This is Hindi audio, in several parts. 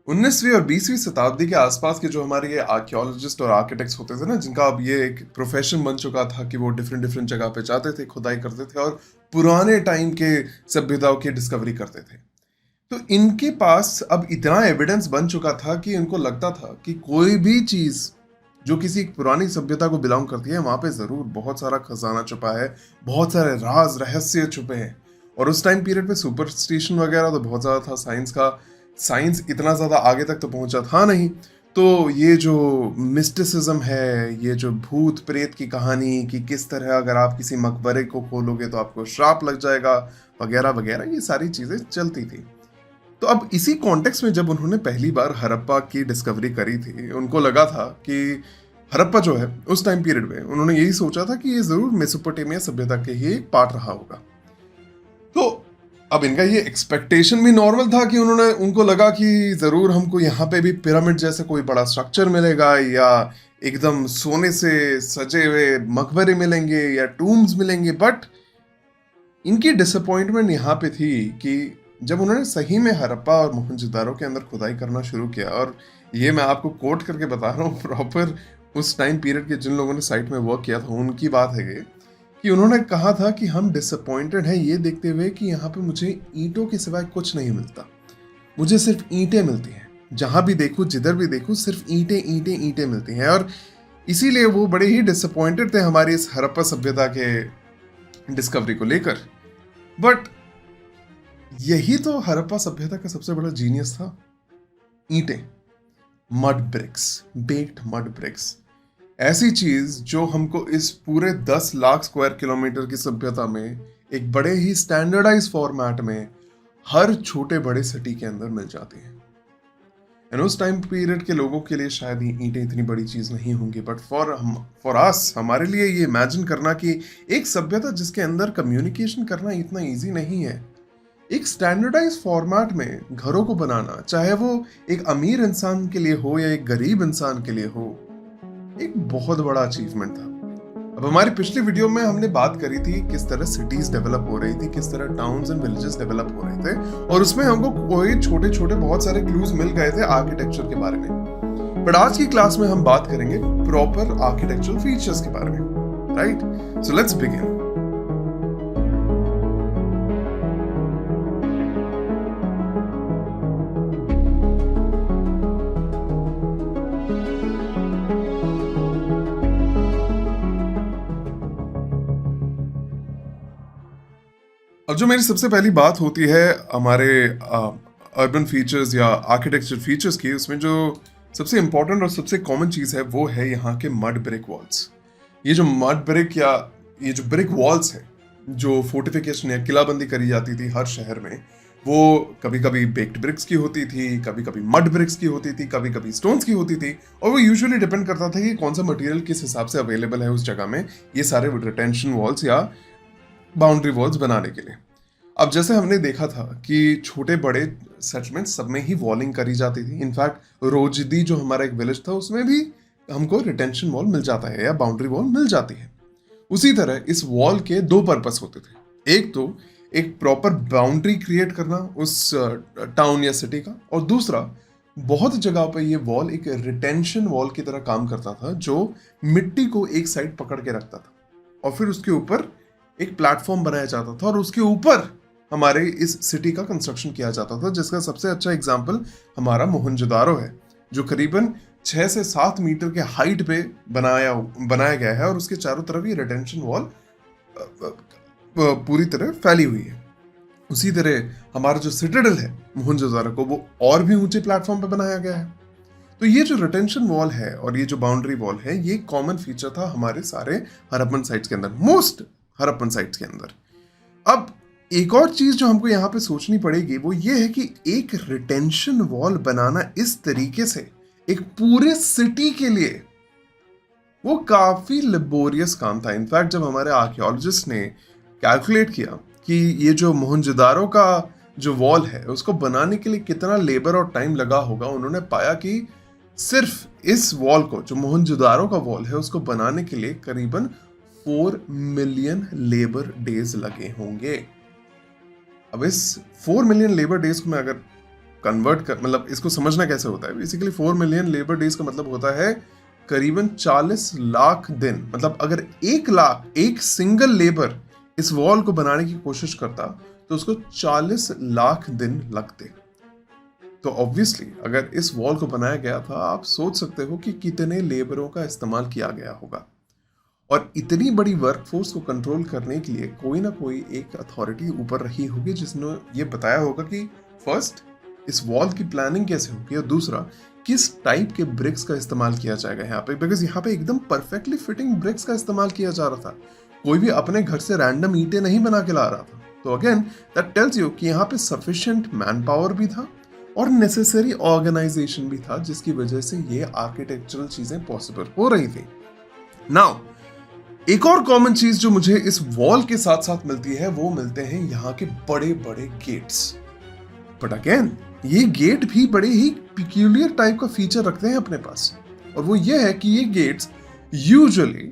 19वीं और 20वीं शताब्दी के आसपास के जो हमारे ये आर्कियोलॉजिस्ट और आर्किटेक्ट्स होते थे ना, जिनका अब ये एक प्रोफेशन बन चुका था कि वो डिफरेंट डिफरेंट जगह पे जाते थे, खुदाई करते थे और पुराने टाइम के सभ्यताओं की डिस्कवरी करते थे। तो इनके पास अब इतना एविडेंस बन चुका था कि इनको लगता था कि कोई भी चीज जो किसी एक पुरानी सभ्यता को बिलोंग करती है, वहां पे जरूर बहुत सारा खजाना छुपा है, बहुत सारे राज रहस्य छुपे हैं। और उस टाइम पीरियड पे सुपरस्टिशन वगैरह तो बहुत ज्यादा था, साइंस इतना ज्यादा आगे तक तो पहुंचा था नहीं। तो ये जो मिस्टिसिज्म है, ये जो भूत प्रेत की कहानी कि किस तरह अगर आप किसी मकबरे को खोलोगे तो आपको श्राप लग जाएगा, वगैरह वगैरह, ये सारी चीजें चलती थी। तो अब इसी कॉन्टेक्स्ट में जब उन्होंने पहली बार हड़प्पा की डिस्कवरी करी थी, उनको लगा था कि हड़प्पा जो है उस टाइम पीरियड में उन्होंने यही सोचा था कि ये जरूर मेसोपोटामिया सभ्यता के ही एक पार्ट रहा होगा। तो अब इनका ये एक्सपेक्टेशन भी नॉर्मल था कि उनको लगा कि जरूर हमको यहाँ पे भी पिरामिड जैसे कोई बड़ा स्ट्रक्चर मिलेगा, या एकदम सोने से सजे हुए मकबरे मिलेंगे, या टूम्स मिलेंगे। बट इनकी डिसअपॉइंटमेंट यहाँ पे थी कि जब उन्होंने सही में हड़प्पा और मोहनजोदारो के अंदर खुदाई करना शुरू किया, और ये मैं आपको कोट करके बता रहा हूँ प्रॉपर, उस टाइम पीरियड के जिन लोगों ने साइट में वर्क किया था उनकी बात है ये, कि उन्होंने कहा था कि हम डिसअपॉइंटेड हैं ये देखते हुए कि यहाँ पे मुझे ईंटों के सिवाय कुछ नहीं मिलता, मुझे सिर्फ ईंटें मिलती हैं। जहां भी देखूं, जिधर भी देखूं, सिर्फ ईंटें ईंटें ईंटें मिलती हैं। और इसीलिए वो बड़े ही डिसअपॉइंटेड थे हमारी इस हड़प्पा सभ्यता के डिस्कवरी को लेकर। बट यही तो हड़प्पा सभ्यता का सबसे बड़ा जीनियस था, ईंटें, mud bricks, baked mud bricks. ऐसी चीज जो हमको इस पूरे 10 लाख स्क्वायर किलोमीटर की सभ्यता में एक बड़े ही स्टैंडर्डाइज फॉर्मेट में हर छोटे बड़े सिटी के अंदर मिल जाती है। एंड उस टाइम पीरियड के लोगों के लिए शायद ये ईंटें इतनी बड़ी चीज नहीं होंगी, बट फॉर अस, हमारे लिए ये इमेजिन करना कि एक सभ्यता जिसके अंदर कम्युनिकेशन करना इतना इजी नहीं है, एक स्टैंडर्डाइज फॉर्मेट में घरों को बनाना, चाहे वो एक अमीर इंसान के लिए हो या एक गरीब इंसान के लिए हो, एक बहुत बड़ा अचीवमेंट था। अब हमारी पिछली वीडियो में हमने बात करी थी किस तरह सिटीज डेवलप हो रही थी, किस तरह टाउन्स एंड विलेजेस डेवलप हो रहे थे, और उसमें हमको कोई छोटे छोटे बहुत सारे क्लूज मिल गए थे आर्किटेक्चर के बारे में। बट आज की क्लास में हम बात करेंगे प्रॉपर आर्किटेक्चरल फीचर्स के बारे में, राइट? So let's begin. अब जो मेरी सबसे पहली बात होती है हमारे अर्बन फीचर्स या आर्किटेक्चर फीचर्स की, उसमें जो सबसे इंपॉर्टेंट और सबसे कॉमन चीज़ है वो है यहाँ के मड ब्रिक वॉल्स। ये जो मड ब्रिक या ये जो ब्रिक वॉल्स है, जो फोर्टिफिकेशन या किलाबंदी करी जाती थी हर शहर में, वो कभी कभी बेक्ड ब्रिक्स की होती थी, कभी कभी मड ब्रिक्स की होती थी, कभी कभी स्टोन्स की होती थी। और वो यूजुअली डिपेंड करता था कि कौन सा मटेरियल किस हिसाब से अवेलेबल है उस जगह में, ये सारे रिटेंशन वॉल्स या बाउंड्री वॉल्स बनाने के लिए। अब जैसे हमने देखा था कि छोटे बड़े सेटलमेंट सब में ही वॉलिंग करी जाती थी। इनफैक्ट रोजदी जो हमारा एक विलेज था उसमें भी हमको रिटेंशन वॉल मिल जाता है या बाउंड्री वॉल मिल जाती है। उसी तरह इस वॉल के दो पर्पस होते थे, एक तो एक प्रॉपर बाउंड्री क्रिएट करना उस टाउन या सिटी का, और दूसरा बहुत जगह पर ये वॉल एक रिटेंशन वॉल की तरह काम करता था जो मिट्टी को एक साइड पकड़ के रखता था, और फिर उसके ऊपर एक प्लेटफॉर्म बनाया जाता था और उसके ऊपर हमारे इस सिटी का कंस्ट्रक्शन किया जाता था, जिसका सबसे अच्छा एग्जाम्पल हमारा मोहनजोदारो है, जो करीबन 6 से 7 मीटर के हाइट पे बनाया गया है, और उसके चारों तरफ ये रिटेंशन वॉल पूरी तरह फैली हुई है। उसी तरह हमारा जो सिटाडेल है मोहनजोदारो को, वो और भी ऊंचे प्लेटफॉर्म पे बनाया गया है। तो ये जो रिटेंशन वॉल है और ये जो बाउंड्री वॉल है, ये कॉमन फीचर था हमारे सारे हड़प्पन साइट्स के अंदर, मोस्ट हड़प्पन साइट्स के अंदर। अब एक और चीज जो हमको यहाँ पे सोचनी पड़ेगी वो ये है कि एक रिटेंशन वॉल बनाना इस तरीके से एक पूरे सिटी के लिए, वो काफी लेबोरियस काम था। इनफैक्ट जब हमारे आर्कियोलॉजिस्ट ने कैलकुलेट किया कि ये जो मोहनजोदारो का जो वॉल है उसको बनाने के लिए कितना लेबर और टाइम लगा होगा, उन्होंने पाया कि सिर्फ इस वॉल को, जो मोहनजोदारो का वॉल है, उसको बनाने के लिए करीबन 4 मिलियन लेबर डेज लगे होंगे। अब इस 4 मिलियन लेबर डेज को मैं अगर कन्वर्ट कर, मतलब इसको समझना कैसे होता है, बेसिकली 4 मिलियन लेबर डेज का मतलब होता है करीबन 40 लाख दिन। मतलब अगर 1 लाख एक सिंगल लेबर इस वॉल को बनाने की कोशिश करता तो उसको 40 लाख दिन लगते। तो ऑब्वियसली अगर इस वॉल को बनाया गया था, आप सोच सकते हो कि कितने लेबरों का इस्तेमाल किया गया होगा। और इतनी बड़ी वर्कफोर्स को कंट्रोल करने के लिए कोई ना कोई एक अथॉरिटी ऊपर रही होगी जिसने ये बताया होगा कि फर्स्ट इस वॉल की प्लानिंग कैसे होगी, और दूसरा किस टाइप के ब्रिक्स का इस्तेमाल किया जाएगा यहाँ पे, बिकॉज यहाँ पे एकदम परफेक्टली फिटिंग ब्रिक्स का इस्तेमाल किया जा रहा था। कोई भी अपने घर से रैंडम ईंटें नहीं बना के ला रहा था। तो अगेन दैट टेल्स यू कि यहाँ पे सफिशिएंट मैन पावर भी था और नेसेसरी ऑर्गेनाइजेशन भी था, जिसकी वजह से ये आर्किटेक्चरल चीजें पॉसिबल हो रही थी। नाउ एक और कॉमन चीज जो मुझे इस वॉल के साथ साथ मिलती है, वो मिलते हैं यहाँ के बड़े बड़े गेट्स। बट अगेन ये गेट भी बड़े ही पिक्यूलियर टाइप का फीचर रखते हैं अपने पास, और वो ये है कि ये गेट्स यूजुअली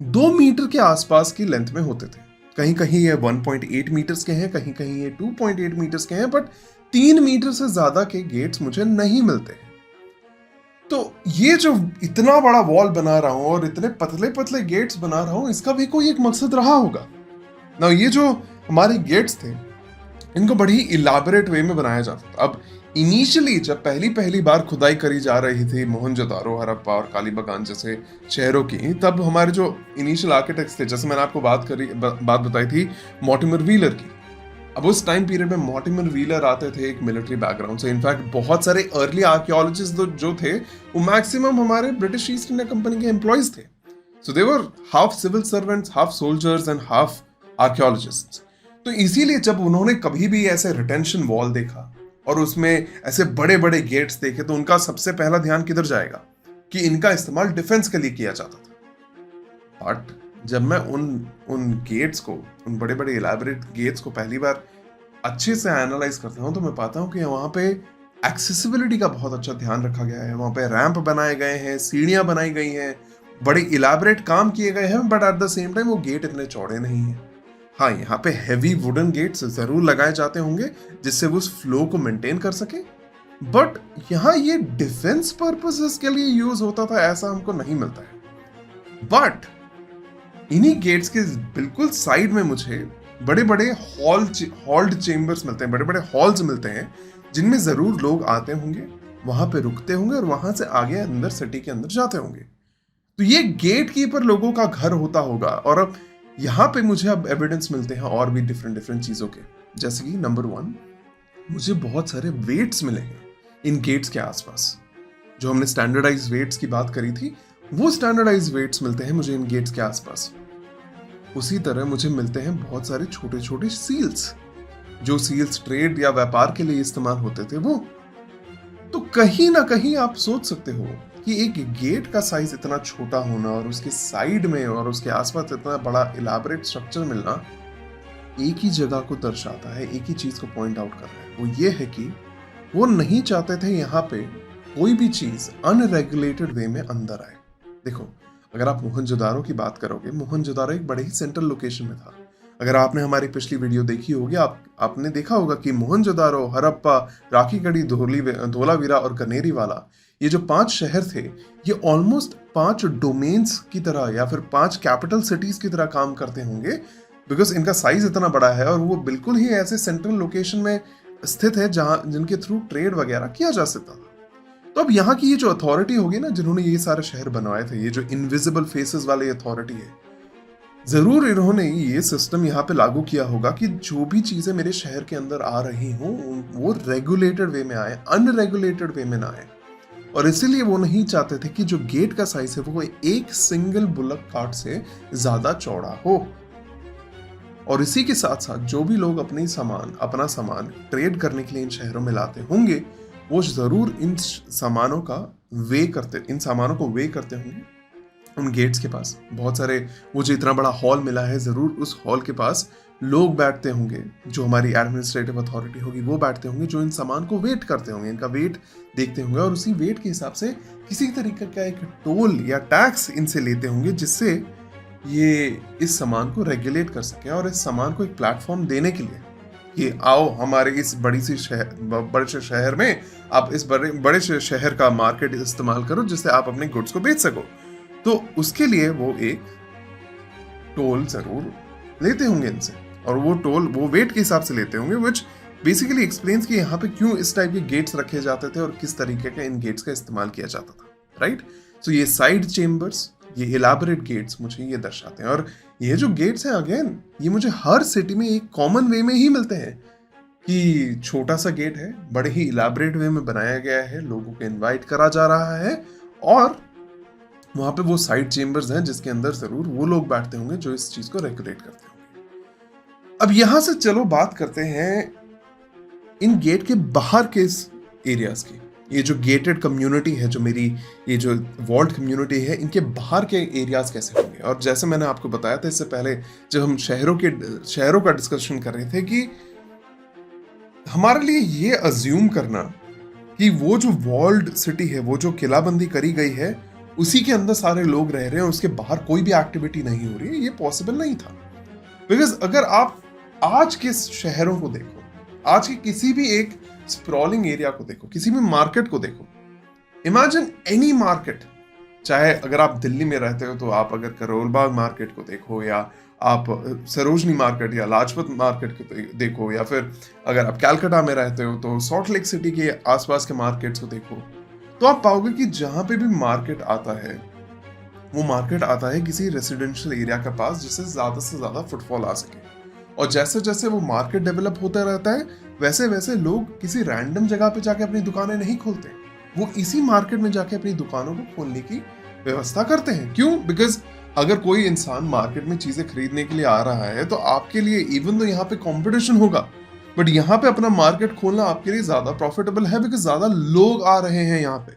2 मीटर के आसपास की लेंथ में होते थे। कहीं कहीं ये 1.8 मीटर्स के हैं, कहीं कहीं ये 2.8 मीटर्स के हैं, बट 3 मीटर से ज्यादा के गेट्स मुझे नहीं मिलते। तो ये जो इतना बड़ा वॉल बना रहा हूं और इतने पतले पतले गेट्स बना रहा हूं, इसका भी कोई एक मकसद रहा होगा ना। ये जो हमारे गेट्स थे, इनको बड़ी इलाबोरेट वे में बनाया जाता था। अब इनिशियली जब पहली बार खुदाई करी जा रही थी मोहनजोदारो, हड़प्पा और कालीबंगान जैसे शहरों की, तब हमारे जो इनिशियल आर्किटेक्ट्स थे, जैसे मैंने आपको बात बताई थी मॉर्टिमर व्हीलर की। अब उस टाइम पीरियड में मॉर्टिमर व्हीलर आते थे एक मिलिट्री बैकग्राउंड से। इनफैक्ट बहुत सारे अर्ली आर्कियोलॉजिस्ट जो थे, वो मैक्सिमम हमारे ब्रिटिश ईस्ट इंडिया कंपनी के एम्प्लॉयज थे। So they were half civil servants, half soldiers and half archaeologists. तो इसीलिए जब उन्होंने कभी भी ऐसे रिटेंशन वॉल देखा और उसमें ऐसे बड़े बड़े गेट्स देखे, तो उनका सबसे पहला ध्यान किधर जाएगा कि इनका इस्तेमाल डिफेंस के लिए किया जाता था। बट जब मैं उन गेट्स को, उन बड़े बड़े इलैबोरेट गेट्स को पहली बार अच्छे से एनालाइज करता हूं, तो मैं पाता हूं कि वहां पे एक्सेसिबिलिटी का बहुत अच्छा ध्यान रखा गया है। वहां पे रैंप बनाए गए हैं, सीढ़ियां बनाई गई हैं, बड़े इलैबोरेट काम किए गए हैं, but at the same time वो गेट इतने चौड़े नहीं हैं। हाँ, यहाँ पे हैवी वुडन गेट्स जरूर लगाए जाते होंगे जिससे वो उस फ्लो को मेंटेन कर सके, बट यहाँ ये डिफेंस पर्पसेस के लिए यूज होता था ऐसा हमको नहीं मिलता है। बट इन्हीं गेट्स के बिल्कुल साइड में मुझे बड़े बड़े हॉल्ड चेम्बर्स मिलते हैं, बड़े बड़े हॉल्स मिलते हैं, जिनमें जरूर लोग आते होंगे, वहां पे रुकते होंगे और वहां से आगे अंदर सिटी के अंदर जाते होंगे। तो ये गेट कीपर लोगों का घर होता होगा। और अब यहाँ पे मुझे अब एविडेंस मिलते हैं और भी डिफरेंट चीजों के, जैसे कि नंबर 1, मुझे बहुत सारे वेट्स मिले हैं इन गेट्स के आसपास। जो हमने स्टैंडर्डाइज वेट्स की बात करी थी, वो स्टैंडर्डाइज वेट्स मिलते हैं मुझे इन गेट्स के आसपास। उसी तरह मुझे मिलते हैं बहुत सारे छोटे छोटे सील्स, जो सील्स ट्रेड या व्यापार के लिए इस्तेमाल होते थे वो। तो कहीं ना कहीं आप सोच सकते हो कि एक गेट का साइज इतना छोटा होना और उसके साइड में और उसके आसपास इतना बड़ा इलैबोरेट स्ट्रक्चर मिलना एक ही जगह को दर्शाता है, एक ही चीज को पॉइंट आउट कर रहा है। वो ये है कि वो नहीं चाहते थे यहाँ पे कोई भी चीज अनरेगुलेटेड वे में अंदर आए। देखो, अगर आप मोहनजोदारो की बात करोगे, मोहनजोदारो एक बड़े ही सेंट्रल लोकेशन में था। अगर आपने हमारी पिछली वीडियो देखी होगी, आपने देखा होगा कि मोहनजोदारो, हड़प्पा, राखीगढ़ी, धोलावीरा और कनेरीवाला, ये जो 5 शहर थे, ये ऑलमोस्ट 5 डोमेन्स की तरह या फिर 5 कैपिटल सिटीज की तरह काम करते होंगे, बिकॉज इनका साइज इतना बड़ा है और वो बिल्कुल ही ऐसे सेंट्रल लोकेशन में स्थित है जिनके थ्रू ट्रेड वगैरह किया जा सकता था। तो अब यहाँ की ये जो अथॉरिटी होगी ना, जिन्होंने ये सारे शहर बनवाए थे, ये जो इनविजिबल फेसेस वाली अथॉरिटी है, जरूर इन्होंने ये सिस्टम यहाँ पे लागू किया होगा कि जो भी चीजें मेरे शहर के अंदर आ रही हों वो रेगुलेटेड वे में आए, अनरेगुलेटेड वे में ना आए। और इसीलिए वो नहीं चाहते थे कि जो गेट का साइज है वो एक सिंगल बुलक कार्ट से ज्यादा चौड़ा हो। और इसी के साथ साथ जो भी लोग अपना सामान ट्रेड करने के लिए इन शहरों में लाते होंगे, वो जरूर इन सामानों को वे करते होंगे उन गेट्स के पास। बहुत सारे, वो जो इतना बड़ा हॉल मिला है, जरूर उस हॉल के पास लोग बैठते होंगे, जो हमारी एडमिनिस्ट्रेटिव अथॉरिटी होगी वो बैठते होंगे, जो इन सामान को वेट करते होंगे, इनका वेट देखते होंगे और उसी वेट के हिसाब से किसी तरीके का एक टोल या टैक्स इनसे लेते होंगे, जिससे ये इस सामान को रेगुलेट कर सके और इस सामान को एक प्लेटफॉर्म देने के लिए कि आओ हमारे इस बड़े से शहर में आप इस बड़े से शहर का मार्केट इस्तेमाल करो जिससे आप अपने गुड्स को बेच सको। तो उसके लिए वो एक टोल जरूर लेते होंगे इनसे, और वो टोल वो वेट के हिसाब से लेते होंगे, विच बेसिकली एक्सप्लेन्स कि यहाँ पे क्यों इस टाइप के गेट्स रखे जाते थे और किस तरीके का इन गेट्स का इस्तेमाल किया जाता था, राइट। सो ये साइड चेम्बर्स, ये इलाबोरेट गेट्स मुझे ये दर्शाते हैं। और ये जो गेट्स हैं अगेन, ये मुझे हर सिटी में एक कॉमन वे में ही मिलते हैं कि छोटा सा गेट है, बड़े ही इलाबोरेट वे में बनाया गया है, लोगों को इनवाइट करा जा रहा है, और वहां पे वो साइड चेम्बर्स हैं जिसके अंदर जरूर वो लोग बैठते होंगे जो इस चीज को रेगुलेट करते होंगे। अब यहां से चलो बात करते हैं इन गेट के बाहर के एरियाज की। ये जो गेटेड कम्युनिटी है, जो मेरी ये जो वॉल्ट कम्युनिटी है, इनके बाहर के एरियाज कैसे होंगे। और जैसे मैंने आपको बताया था इससे पहले जब हम शहरों का डिस्कशन कर रहे थे, कि हमारे लिए ये अज्यूम करना कि वो जो वॉल्ड सिटी है, वो जो किलाबंदी करी गई है, उसी के अंदर सारे लोग रह रहे हैं, उसके बाहर कोई भी एक्टिविटी नहीं हो रही है, ये पॉसिबल नहीं था। बिकॉज अगर आप आज के शहरों को देखो, आज के किसी भी एक स्प्रॉलिंग एरिया को देखो, किसी भी मार्केट को देखो, इमेजिन एनी मार्केट, चाहे अगर आप दिल्ली में रहते हो तो आप अगर करोल बाग मार्केट को देखो, या आप सरोजनी मार्केट या लाजपत मार्केट को देखो, या फिर अगर आप कैलकाटा में रहते हो तो सॉल्ट लेक सिटी के आसपास के मार्केट्स को देखो, तो आप पाओगे कि जहां पे भी मार्केट आता है, वो मार्केट आता है किसी रेसिडेंशियल एरिया के पास जिससे ज्यादा से ज्यादा फुटफॉल आ सके। और जैसे जैसे वो मार्केट डेवलप होता रहता है, वैसे वैसे लोग किसी रैंडम जगह पे जाके अपनी दुकानें नहीं खोलते, वो इसी मार्केट में जाके अपनी दुकानों को खोलने की व्यवस्था करते हैं। क्यों? बिकॉज अगर कोई इंसान मार्केट में चीजें खरीदने के लिए आ रहा है तो आपके लिए, इवन तो यहाँ पे कंपटीशन होगा, बट यहाँ पे अपना मार्केट खोलना आपके लिए ज्यादा प्रॉफिटेबल है, बिकॉज ज्यादा लोग आ रहे हैं यहाँ पे।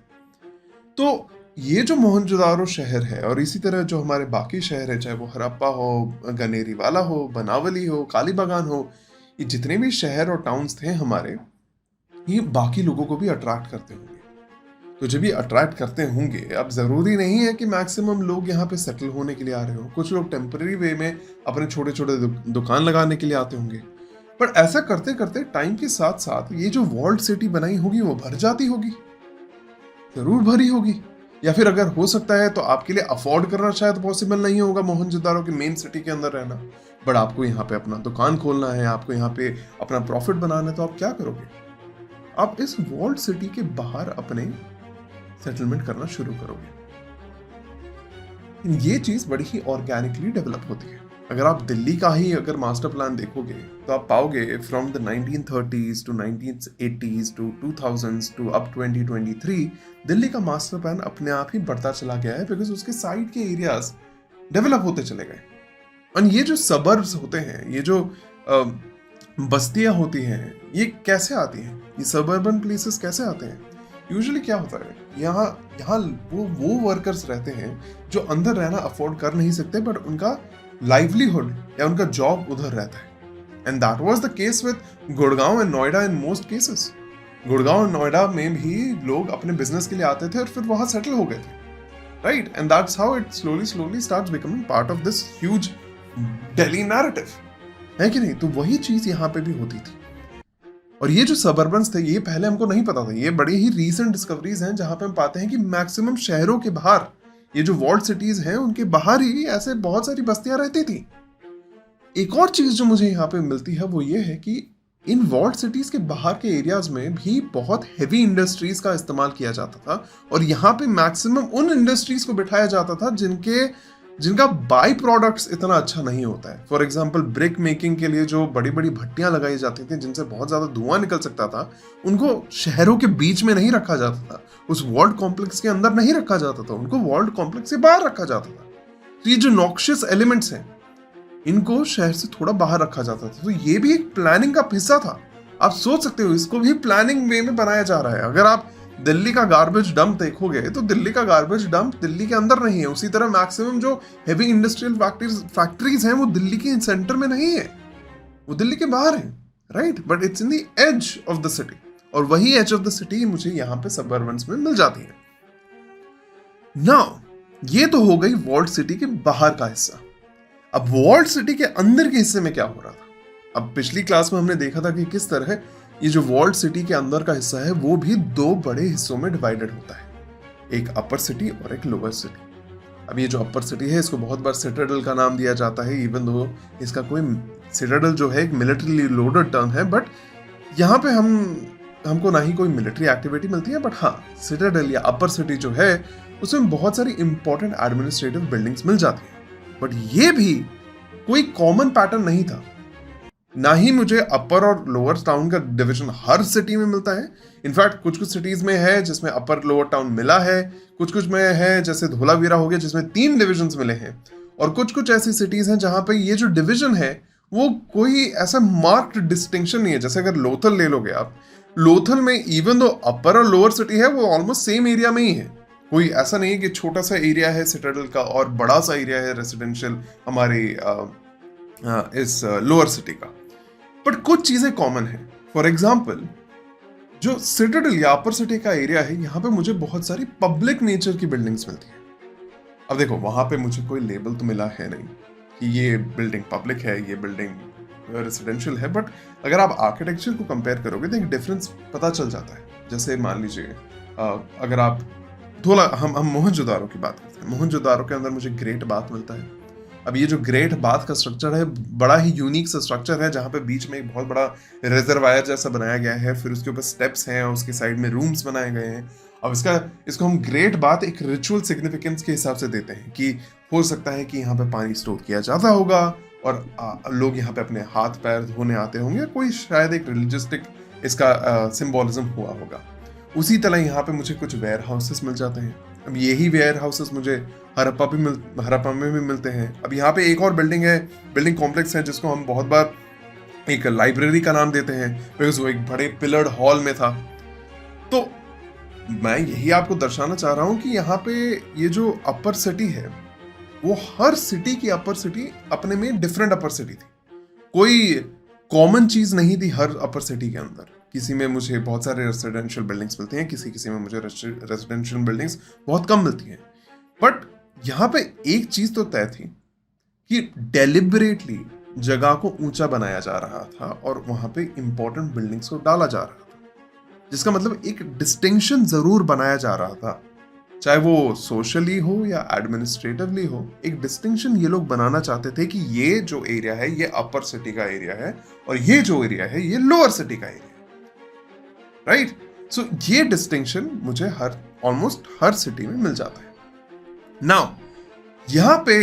तो ये जो मोहनजोदारो शहर है, और इसी तरह जो हमारे बाकी शहर है, चाहे वो हड़प्पा हो, गनेरी वाला हो, बनावली हो, कालीबागान हो, ये जितने भी शहर और टाउन्स थे हमारे, ये बाकी लोगों को भी अट्रैक्ट करते होंगे। तो जब ये अट्रैक्ट करते होंगे, अब जरूरी नहीं है कि मैक्सिमम लोग यहाँ पे सेटल होने के लिए आ रहे हो, कुछ लोग टेम्पररी वे में अपने छोटे छोटे दुकान लगाने के लिए आते होंगे। पर ऐसा करते करते टाइम के साथ साथ ये जो वॉल्ड सिटी बनाई होगी वो भर जाती होगी, जरूर भरी होगी। या फिर अगर हो सकता है तो आपके लिए अफोर्ड करना शायद पॉसिबल नहीं होगा मोहनजोदारो की मेन सिटी के अंदर रहना, बट आपको यहाँ पे अपना दुकान खोलना है, आपको यहाँ पे अपना प्रॉफिट बनाना है, तो आप क्या करोगे? आप इस वॉल्ड सिटी के बाहर अपने सेटलमेंट करना शुरू करोगे। ये चीज बड़ी ही ऑर्गेनिकली डेवलप होती है। अगर आप दिल्ली का ही अगर मास्टर प्लान देखोगे तो आप पाओगे from the 1930s to 1980s to 2000s to अब 2023 दिल्ली का मास्टर प्लान अपने आप ही बढ़ता चला गया है, बिकॉज उसके साइड के एरियाज डेवलप होते चले गए। और ये जो सबर्ब्स होते हैं, ये जो बस्तियां होती हैं, ये कैसे आती हैं? ये सबर्बन प्लेसेस कैसे आते हैं? यूजुअली क्या होता है, यहाँ वो वर्कर्स रहते हैं जो अंदर रहना अफोर्ड कर नहीं सकते, बट उनका लाइवलीहुड या उनका जॉब उधर रहता है। And that was the case with Gurgaon and Noida in most cases. Gurgaon और नोएडा में भी लोग अपने बिजनेस के लिए आते थे और फिर वहां सेटल हो गए थे, right. And that's how it slowly starts becoming part of this huge Delhi narrative, है कि नहीं? तो वही चीज यहाँ पे भी होती थी। और ये जो सबर्बन्स थे, ये पहले हमको नहीं पता था, ये बड़ी ही रीसेंट डिस्कवरीज हैं, जहां पे हम पाते हैं कि मैक्सिमम शहरों के बाहर, ये जो वॉल्ड सिटीज हैं, उनके बाहर ही ऐसे बहुत सारी बस्तियां रहती थी। एक और चीज जो मुझे यहाँ पे मिलती है वो ये है कि इन वॉल्ड सिटीज के बाहर के एरियाज में भी बहुत हेवी इंडस्ट्रीज का इस्तेमाल किया जाता था, और यहाँ पे मैक्सिमम उन इंडस्ट्रीज को बिठाया जाता था जिनका बाई प्रोडक्ट्स इतना अच्छा नहीं होता है। फॉर एग्जाम्पल, ब्रिक मेकिंग के लिए जो बड़ी बड़ी भट्टियां लगाई जाती थी जिनसे बहुत ज्यादा धुआं निकल सकता था, उनको शहरों के बीच में नहीं रखा जाता था, उस वॉल्ड कॉम्प्लेक्स के अंदर नहीं रखा जाता था, उनको वॉल्ड कॉम्प्लेक्स से बाहर रखा जाता था। तो ये जो नॉक्शियस एलिमेंट्स हैं, इनको शहर से थोड़ा बाहर रखा जाता था। तो ये भी एक प्लानिंग का हिस्सा था। आप सोच सकते हो, इसको भी प्लानिंग वे में बनाया जा रहा है। अगर आप दिल्ली का गार्बेज डंप देखोगे तो दिल्ली का गार्बेज डंप दिल्ली के अंदर नहीं है। उसी तरह मैक्सिमम जो हेवी इंडस्ट्रियल फैक्ट्रीज हैं वो दिल्ली के सेंटर में नहीं है, वो दिल्ली के बाहर है, right. But it's in the edge of the city, और वही एज ऑफ द सिटी मुझे यहाँ पे सबर्बन्स में मिल जाती है। नाउ ये तो हो गई वॉल्ड सिटी के बाहर का हिस्सा। अब वॉल्ड सिटी के अंदर के हिस्से में क्या हो रहा था? अब पिछली क्लास में हमने देखा था कि किस तरह ये जो वॉल्ड सिटी के अंदर का हिस्सा है वो भी दो बड़े हिस्सों में डिवाइडेड होता है, एक अपर सिटी और एक लोअर सिटी। अब ये जो अपर सिटी है इसको बहुत बार सिटाडेल का नाम दिया जाता है, इवन दो इसका कोई सिटाडेल जो है एक मिलिट्री लोडेड टर्म है, बट यहाँ पे हमको ना ही कोई मिलिट्री एक्टिविटी मिलती है, बट हाँ सिटाडेल या अपर सिटी जो है उसमें बहुत सारी इंपॉर्टेंट एडमिनिस्ट्रेटिव बिल्डिंग्स मिल जाती है। बट ये भी कोई कॉमन पैटर्न नहीं था, ना ही मुझे अपर और लोअर टाउन का डिवीजन हर सिटी में मिलता है। इनफैक्ट कुछ कुछ सिटीज में है जिसमें अपर लोअर टाउन मिला है, कुछ कुछ में है जैसे धोलावीरा हो गया जिसमें 3 डिविजन्स मिले हैं, और कुछ कुछ ऐसी सिटीज हैं जहां पे ये जो डिवीजन है वो कोई ऐसा मार्क्ड डिस्टिंक्शन नहीं है। जैसे अगर लोथल ले लोगे आप, लोथल में इवन दो अपर और लोअर सिटी है वो ऑलमोस्ट सेम एरिया में ही है, कोई ऐसा नहीं है कि छोटा सा एरिया है सिटाडेल का और बड़ा सा एरिया है रेसिडेंशियल हमारी इस लोअर सिटी का। बट कुछ चीजें कॉमन है। फॉर एग्जाम्पल जो सिटाडेल या अपर सिटी का एरिया है यहाँ पे मुझे बहुत सारी पब्लिक नेचर की बिल्डिंग्स मिलती है। अब देखो वहां पे मुझे कोई लेबल तो मिला है नहीं कि ये बिल्डिंग पब्लिक है, ये बिल्डिंग रेसिडेंशियल है, बट अगर आप आर्किटेक्चर को कंपेयर करोगे तो एक डिफरेंस पता चल जाता है। जैसे मान लीजिए अगर आप हम मोहनजोदारो की बात करते हैं, मोहनजोदारो के अंदर मुझे ग्रेट बाथ मिलता है। अब ये जो ग्रेट बाथ का स्ट्रक्चर है बड़ा ही यूनिक सा स्ट्रक्चर है जहाँ पे बीच में एक बहुत बड़ा रिजर्वायर जैसा बनाया गया है, फिर उसके ऊपर स्टेप्स हैं और उसके साइड में रूम्स बनाए गए हैं। अब इसको हम ग्रेट बाथ एक रिचुअल सिग्निफिकेंस के हिसाब से देते हैं कि हो सकता है कि यहाँ पे पानी स्टोर किया जाता होगा और लोग यहाँ पे अपने हाथ पैर धोने आते होंगे, कोई शायद एक रिलीजियस्टिक इसका सिंबोलिज्म हुआ होगा। उसी तरह यहाँ पे मुझे कुछ वेयर हाउसेस मिल जाते हैं। अब यही वेयर हाउसेस मुझे हरप्पा में भी मिलते हैं। अब यहाँ पे एक और बिल्डिंग कॉम्प्लेक्स है जिसको हम बहुत बार एक लाइब्रेरी का नाम देते हैं बिकॉज वो एक बड़े पिलर्ड हॉल में था। तो मैं यही आपको दर्शाना चाह रहा हूँ कि यहाँ पे ये जो अपर सिटी है वो हर सिटी की अपर सिटी अपने में डिफरेंट अपर सिटी थी, कोई कॉमन चीज नहीं थी हर अपर सिटी के अंदर। किसी में मुझे बहुत सारे रेसिडेंशियल बिल्डिंग्स मिलती हैं, किसी में मुझे रेसिडेंशियल बिल्डिंग्स बहुत कम मिलती हैं। बट यहाँ पे एक चीज तो तय थी कि डेलिबरेटली जगह को ऊंचा बनाया जा रहा था और वहां पे इंपॉर्टेंट बिल्डिंग्स को डाला जा रहा था, जिसका मतलब एक डिस्टिंक्शन जरूर बनाया जा रहा था, चाहे वो सोशली हो या एडमिनिस्ट्रेटिवली हो। एक डिस्टिंक्शन ये लोग बनाना चाहते थे कि ये जो एरिया है ये अपर सिटी का एरिया है और ये जो एरिया है ये लोअर सिटी का एरिया है, राइट। सो ये डिस्टिंक्शन मुझे ऑलमोस्ट हर सिटी में मिल जाता है। नाउ यहाँ पे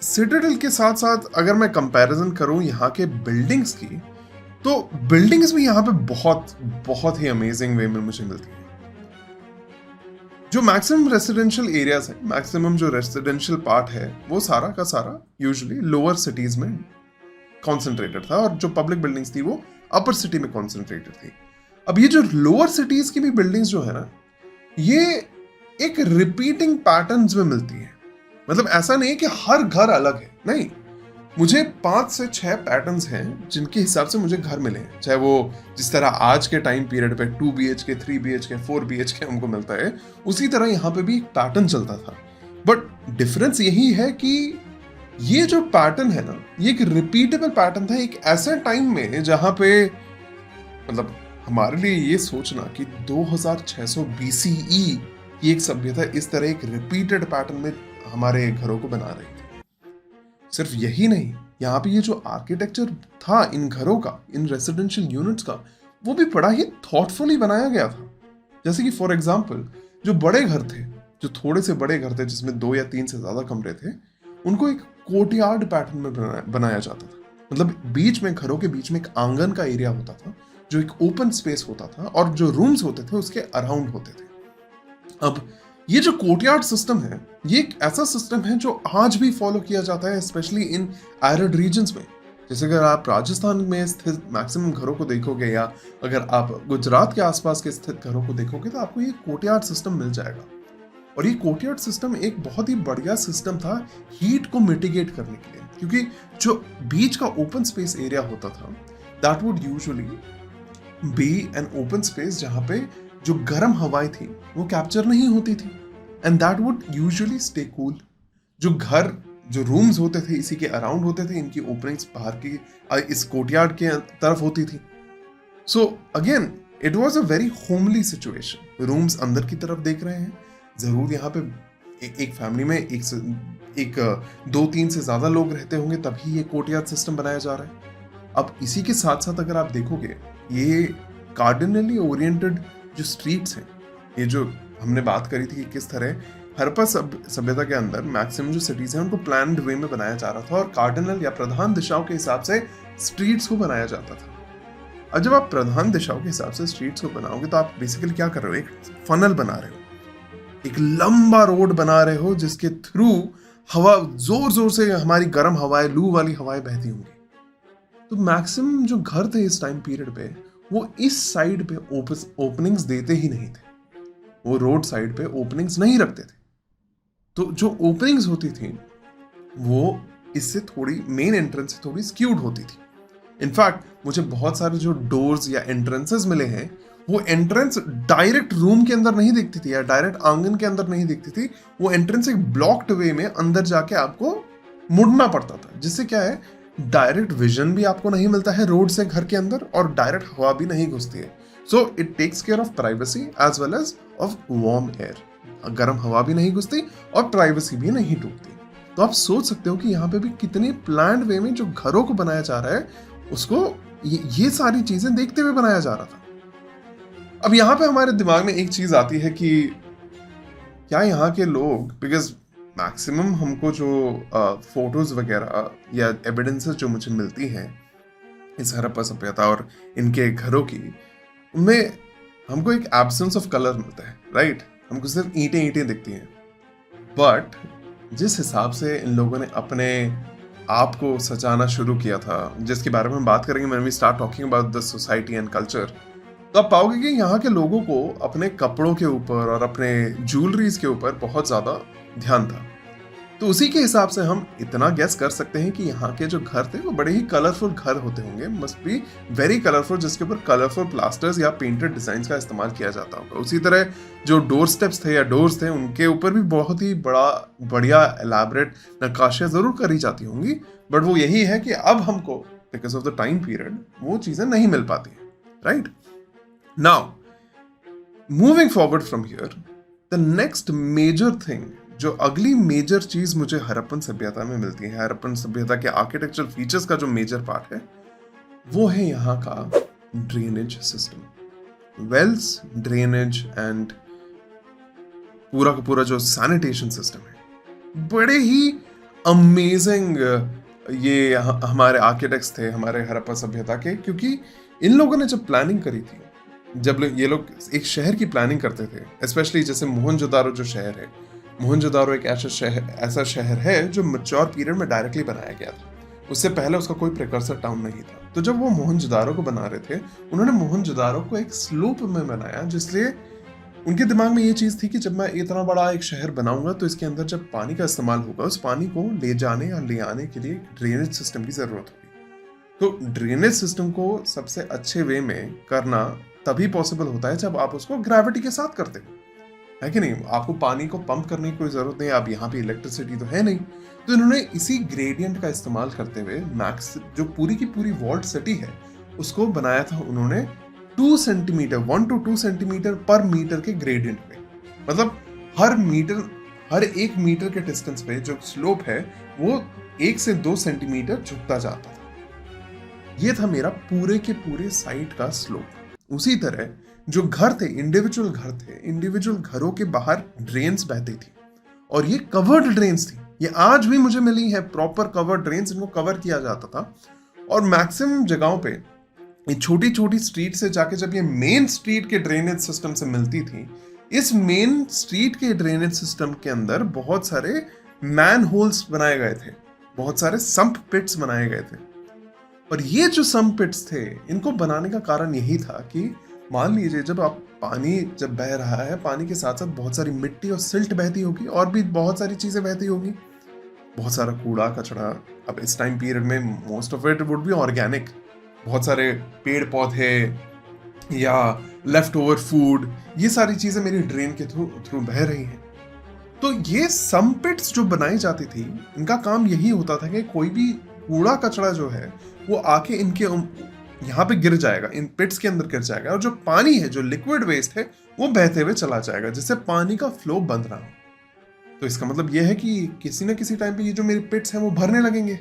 सिटाडेल के साथ साथ अगर मैं कंपैरिजन करूं यहाँ के बिल्डिंग्स की, तो बिल्डिंग्स भी यहाँ पे बहुत ही अमेजिंग वे में मुझे मिलती है। जो मैक्सिमम रेसिडेंशियल एरियाज है, मैक्सिमम जो रेसिडेंशियल पार्ट है वो सारा का सारा यूजुअली लोअर सिटीज में कॉन्सेंट्रेटेड था और जो पब्लिक बिल्डिंग्स थी वो अपर सिटी में कॉन्सेंट्रेटेड थी। अब ये जो लोअर सिटीज की भी बिल्डिंग्स जो है ना, ये एक रिपीटिंग पैटर्न्स में मिलती है। मतलब ऐसा नहीं है कि हर घर अलग है, नहीं, मुझे 5 से 6 पैटर्न्स हैं जिनके हिसाब से मुझे घर मिले हैं। चाहे वो जिस तरह आज के टाइम पीरियड पे 2 BHK, 3 BHK, 4 BHK हमको मिलता है, उसी तरह यहाँ पे भी एक पैटर्न चलता था। बट डिफरेंस यही है कि ये जो पैटर्न है ना, ये एक रिपीटेबल पैटर्न था एक ऐसे टाइम में जहाँ पे मतलब हमारे लिए ये सोचना कि 2600 BCE की एक सभ्यता इस तरह एक रिपीटेड पैटर्न में हमारे घरों को बना रही थी। सिर्फ यही नहीं, यहाँ पे ये जो आर्किटेक्चर था इन घरों का, इन रेसिडेंशियल यूनिट्स का, वो भी बड़ा ही थॉटफुली बनाया गया था। जैसे कि फॉर एग्जांपल जो बड़े घर थे, जो थोड़े से बड़े घर थे जिसमें 2 या 3 से ज्यादा कमरे थे, उनको एक कोर्टयार्ड पैटर्न में बनाया जाता था। मतलब बीच में, घरों के बीच में एक आंगन का एरिया होता था जो एक ओपन स्पेस होता था और जो रूम्स होते थे उसके अराउंड होते थे। अब ये जो कोर्टयार्ड सिस्टम है, ये एक ऐसा सिस्टम है जो आज भी फॉलो किया जाता है, स्पेशली इन एरिड रीजन्स में। जैसे अगर आप राजस्थान में स्थित मैक्सिमम घरों को देखोगे या अगर आप गुजरात के आसपास के स्थित घरों को देखोगे तो आपको ये कोर्टयार्ड सिस्टम मिल जाएगा। और ये कोर्टयार्ड सिस्टम एक बहुत ही बढ़िया सिस्टम था हीट को मिटिगेट करने के लिए, क्योंकि जो बीच का ओपन स्पेस एरिया होता था that would usually be an open space जहां पे जो गर्म हवाएं थी वो कैप्चर नहीं होती थी, and that would usually stay cool. जो घर जो रूम्स होते थे इसी के अराउंड होते थे, इनकी ओपनिंग्स बाहर की इस कोर्टयार्ड के तरफ होती थी। So again it was a very homely situation. Rooms अंदर की तरफ देख रहे हैं, जरूर यहाँ पे एक फैमिली में एक दो तीन से ज्यादा लोग रहते होंगे, तभी ये कोर्टयार्ड सिस्टम बनाया जा रहा है। अब इसी के साथ साथ अगर आप देखोगे, ये कार्डिनली ओरिएंटेड जो स्ट्रीट्स हैं, ये जो हमने बात करी थी कि किस तरह हड़प्पा सभ्यता के अंदर मैक्सिमम जो सिटीज हैं उनको प्लान्ड वे में बनाया जा रहा था और कार्डिनल या प्रधान दिशाओं के हिसाब से स्ट्रीट्स को बनाया जाता था। अब जब आप प्रधान दिशाओं के हिसाब से स्ट्रीट्स को बनाओगे तो आप बेसिकली क्या कर रहे हो, एक फनल बना रहे हो, एक लंबा रोड बना रहे हो जिसके थ्रू हवा जोर जोर से हमारी गर्म हवाएं, लू वाली हवाएं बहती होंगी। तो मैक्सिमम जो घर थे इस टाइम पीरियड पे, वो इस साइड पे ओपनिंग्स देते ही नहीं थे, वो रोड साइड पे ओपनिंग्स नहीं रखते थे। तो जो ओपनिंग्स होती थी वो इससे थोड़ी मेन एंट्रेंस से थोड़ी स्क्यूड होती थी। इनफैक्ट मुझे बहुत सारे जो डोर्स या एंट्रेंसेस मिले हैं, वो एंट्रेंस डायरेक्ट रूम के अंदर नहीं दिखती थी या डायरेक्ट आंगन के अंदर नहीं दिखती थी। वो एंट्रेंस एक ब्लॉक्ड वे में अंदर जाके आपको मुड़ना पड़ता था, जिससे क्या है, डायरेक्ट विजन भी आपको नहीं मिलता है रोड से घर के अंदर और डायरेक्ट हवा भी नहीं घुसती है। So it takes care of privacy as well as of warm air. गर्म हवा भी नहीं घुसती और प्राइवेसी भी नहीं टूटती। तो आप सोच सकते हो कि यहाँ पे भी कितने प्लान्ड वे में जो घरों को बनाया जा रहा है, उसको ये सारी चीजें देखते हुए बनाया जा रहा था। अब यहाँ पे हमारे दिमाग में एक चीज आती है कि क्या यहाँ के लोग, बिकॉज मैक्सिमम हमको जो फोटोज वगैरह या एविडेंसेस जो मुझे मिलती हैं इस हड़प्पा सभ्यता और इनके घरों की, उनमें हमको एक एब्सेंस ऑफ कलर मिलता है, राइट? हमको सिर्फ ईंटें ईंटें दिखती हैं। बट जिस हिसाब से इन लोगों ने अपने आप को सजाना शुरू किया था, जिसके बारे में हम बात करेंगे when we start talking about the society and culture, तो आप पाओगे कि यहाँ के लोगों को अपने कपड़ों के ऊपर और अपने ज्वेलरीज के ऊपर बहुत ज्यादा ध्यान था। तो उसी के हिसाब से हम इतना गेस कर सकते हैं कि यहाँ के जो घर थे वो बड़े ही कलरफुल घर होते होंगे, मस्ट बी वेरी कलरफुल, जिसके ऊपर कलरफुल प्लास्टर्स या पेंटेड डिजाइन का इस्तेमाल किया जाता होगा। उसी तरह जो डोर स्टेप्स थे या डोर्स थे, उनके ऊपर भी बहुत ही बढ़िया एलैबोरेट नक्काशियां जरूर करी जाती होंगी। बट वो यही है कि अब हमको because of the time period वो चीजें नहीं मिल पाती हैं, right? Now moving forward from here, the next major thing, जो अगली मेजर चीज मुझे हड़प्पन सभ्यता में मिलती है, हड़प्पन सभ्यता के आर्किटेक्चरल फीचर्स का जो मेजर पार्ट है, वो है यहाँ का drainage system. Wells, drainage and पूरा का पूरा जो सैनिटेशन सिस्टम है, बड़े ही अमेजिंग ये हमारे आर्किटेक्ट्स थे हमारे हड़प्पा सभ्यता के। क्योंकि इन लोगों ने जब प्लानिंग करी थी, जब ये लोग एक शहर की प्लानिंग करते थे, स्पेशली जैसे मोहनजोदारो जो शहर है, मोहनजोदारो एक ऐसा शहर है जो मैच्योर पीरियड में डायरेक्टली बनाया गया था। उससे पहले उसका कोई प्रिकर्सर टाउन नहीं था। तो जब वो मोहनजोदारो को बना रहे थे, उन्होंने मोहनजोदारो को एक स्लोप में बनाया, जिसलिए उनके दिमाग में ये चीज थी कि जब मैं इतना बड़ा एक शहर बनाऊंगा तो इसके अंदर जब पानी का इस्तेमाल होगा, उस पानी को ले जाने या ले आने के लिए ड्रेनेज सिस्टम की जरूरत होगी। तो ड्रेनेज सिस्टम को सबसे अच्छे वे में करना तभी पॉसिबल होता है जब आप उसको ग्रेविटी के साथ करते हो, है कि नहीं? आपको पानी को पंप करने की कोई जरूरत नहीं, अब यहाँ पे इलेक्ट्रिसिटी तो है नहीं। तो इन्होंने इसी ग्रेडियंट का इस्तेमाल करते हुए मैक्स जो पूरी की पूरी वॉल्ड सिटी है उसको बनाया था उन्होंने 2 सेंटीमीटर 1 to 2 सेंटीमीटर पर मीटर के ग्रेडियंट पे। मतलब हर एक मीटर के डिस्टेंस पे जो स्लोप है वो 1 से 2 सेंटीमीटर झुकता जाता था। ये था मेरा पूरे के पूरे साइट का स्लोप। उसी तरह जो घर थे, इंडिविजुअल घरों के बाहर ड्रेन्स बहती थी और ये कवर्ड ड्रेन्स थी। ये आज भी मुझे मिली है प्रॉपर कवर्ड ड्रेन्स, इनको कवर किया जाता था। और मैक्सिमम जगहों पे ये छोटी छोटी स्ट्रीट से जाके जब ये मेन स्ट्रीट के ड्रेनेज सिस्टम से मिलती थी, इस मेन स्ट्रीट के ड्रेनेज सिस्टम के अंदर बहुत सारे मैन होल्स बनाए गए थे, बहुत सारे सम्प पिट्स बनाए गए थे। और ये जो सम्प पिट्स थे, इनको बनाने का कारण यही था कि मान लीजिए जब पानी जब बह रहा है, पानी के साथ साथ बहुत सारी मिट्टी और सिल्ट बहती होगी और भी बहुत सारी चीजें बहती होगी, बहुत सारा कूड़ा कचड़ा। अब इस टाइम पीरियड में most of it would be organic, बहुत सारे पेड़ पौधे या लेफ्ट ओवर फूड, ये सारी चीजें मेरी ड्रेन के थ्रू बह रही हैं। तो ये सम पिट्स जो बनाई जाती थी, इनका काम यही होता था कि कोई भी कूड़ा कचरा जो है वो आके इनके यहाँ पे गिर जाएगा, इन पिट्स के अंदर गिर जाएगा, और जो पानी है, जो लिक्विड वेस्ट है, वो बहते हुए चला जाएगा, जिससे पानी का फ्लो बंद रहा हो। तो इसका मतलब यह है कि किसी ना किसी टाइम पे ये जो मेरी पिट्स हैं वो भरने लगेंगे,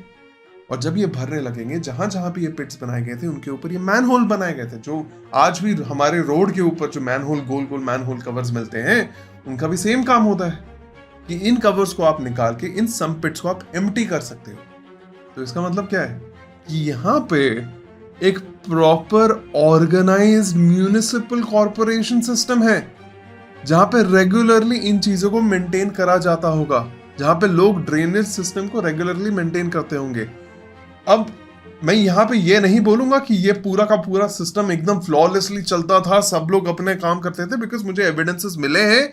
और जब ये भरने लगेंगे, जहां जहां पे ये पिट्स बनाए गए थे उनके ऊपर ये मैन होल बनाए गए थे, जो आज भी हमारे रोड के ऊपर जो मैन होल, गोल गोल मैन होल कवर्स मिलते हैं, उनका भी सेम काम होता है कि इन कवर्स को आप निकाल के इन सम पिट्स को आप एम्प्टी कर सकते हो। तो इसका मतलब क्या है कि यहाँ पे एक proper organised municipal corporation system है, जहां पे रेगुलरली इन चीजों को मेंटेन करा जाता होगा, जहां पे लोग ड्रेनेज सिस्टम को रेगुलरली मेंटेन करते होंगे। अब मैं यहाँ पे ये नहीं बोलूंगा कि ये पूरा का पूरा सिस्टम एकदम फ्लॉलेसली चलता था, सब लोग अपने काम करते थे, बिकॉज मुझे एविडेंसेस मिले हैं